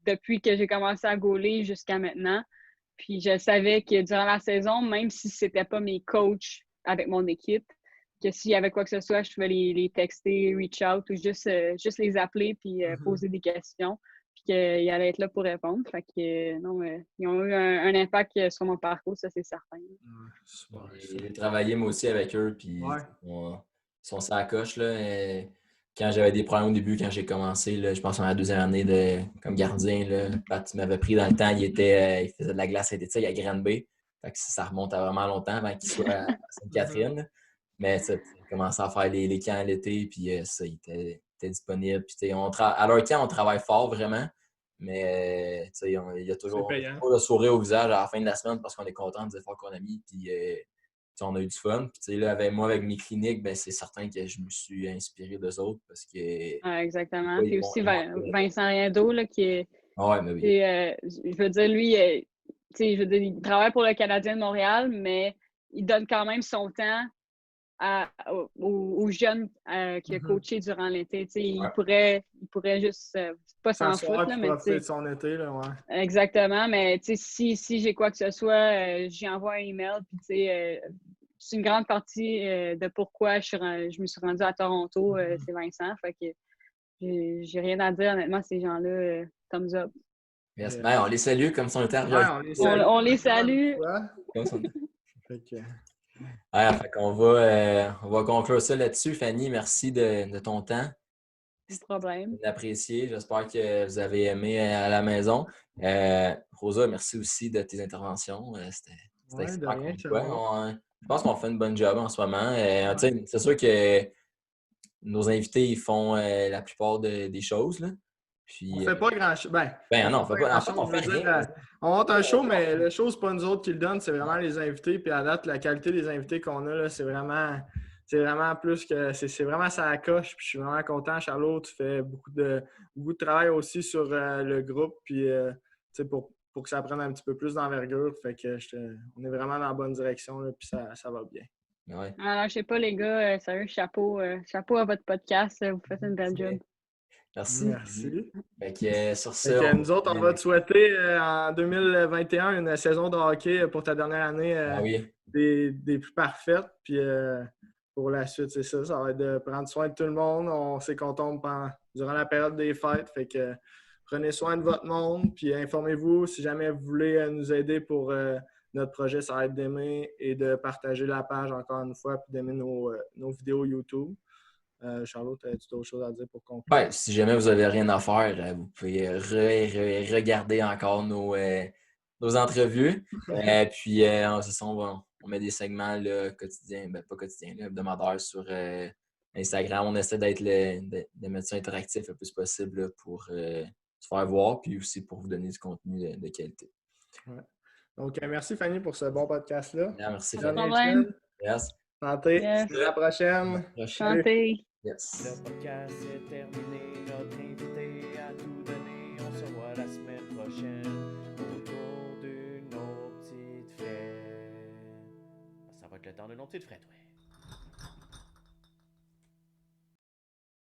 depuis que j'ai commencé à goaler jusqu'à maintenant. Puis je savais que durant la saison, même si c'était pas mes coachs avec mon équipe, que s'il y avait quoi que ce soit, je pouvais les texter, reach out ou juste les appeler puis poser des questions. Puis qu'ils allaient être là pour répondre. Fait que non, ils ont eu un impact sur mon parcours, ça c'est certain. Super. J'ai travaillé moi aussi avec eux, puis Ouais. ils sont sur la coche. Là, quand j'avais des problèmes au début, quand j'ai commencé, là, je pense à ma deuxième année comme gardien, là, Pat m'avait pris dans le temps, il faisait de la glace synthétique à Granby. Fait que ça remonte à vraiment longtemps avant qu'il soit à Sainte-Catherine. Mais il a commencé à faire les camps l'été, puis ça, il était disponible. Puis, à leur camp, on travaille fort vraiment. Mais il y a toujours le sourire au visage à la fin de la semaine parce qu'on est content de dire fort qu'on a mis. Puis on a eu du fun. Puis là, avec mes cliniques, ben, c'est certain que je me suis inspiré d'eux autres parce que. Exactement. Puis aussi Vincent Riendo, là, qui est. Ouais, mais oui. Je veux dire, lui, il travaille pour le Canadien de Montréal, mais il donne quand même son temps aux jeunes qu'il a coachés durant l'été. Il pourrait juste pas s'en foutre. Là, mais profiter de son été. Là, ouais. Exactement. Mais si j'ai quoi que ce soit, j'y envoie un email. Puis, c'est une grande partie de pourquoi je me suis rendue à Toronto, c'est Vincent. Fait que j'ai rien à dire, honnêtement, ces gens-là. Thumbs up. Yes. Ben, on les salue comme si on était arrivé. On les salue. Comme si on était... fait qu'on va conclure ça là-dessus. Fanny, merci de ton temps. Pas de problème. C'est apprécié. J'espère que vous avez aimé à la maison. Rosa, merci aussi de tes interventions. C'était super cool. Je pense qu'on fait une bonne job en ce moment. C'est sûr que nos invités ils font la plupart des choses. Là. Puis, on fait pas grand-chose. Non, on fait pas. En fait, on fait rien. On monte un show, mais le show, c'est pas nous autres qui le donnent, c'est vraiment les invités. Puis à date, la qualité des invités qu'on a, là, c'est vraiment plus que. C'est vraiment ça à coche. Puis je suis vraiment content. Charlot, tu fais beaucoup de travail aussi sur le groupe. Puis pour que ça prenne un petit peu plus d'envergure. Fait que on est vraiment dans la bonne direction. Là, puis ça va bien. Ouais. Alors, je sais pas, les gars, sérieux, chapeau à votre podcast. Vous faites une belle job. Merci. Fait que, sur ça, nous autres, on va te souhaiter en 2021 une saison de hockey pour ta dernière année des plus parfaites. Puis pour la suite, c'est ça. Ça va être de prendre soin de tout le monde. On sait qu'on tombe durant la période des fêtes. Fait que prenez soin de votre monde. Puis informez-vous si jamais vous voulez nous aider pour notre projet. Ça va être d'aimer et de partager la page encore une fois. Puis d'aimer nos vidéos YouTube. Charlotte, as-tu d'autres choses à dire pour conclure? Ben, si jamais vous n'avez rien à faire, vous pouvez regarder encore nos entrevues. Puis, c'est ça, on met des segments là, quotidiens, pas quotidiens, hebdomadaires sur Instagram. On essaie de mettre ça interactif le plus possible là, pour se faire voir, puis aussi pour vous donner du contenu de qualité. Ouais. Donc, merci Fanny pour ce bon podcast-là. Merci Fanny. Yes. Santé. Yes. À la prochaine. Santé. Yes. Le podcast est terminé. Notre invité a tout donné. On se voit la semaine prochaine autour d'une autre petite fête. Ça va être le temps d'une autre petite fête, ouais.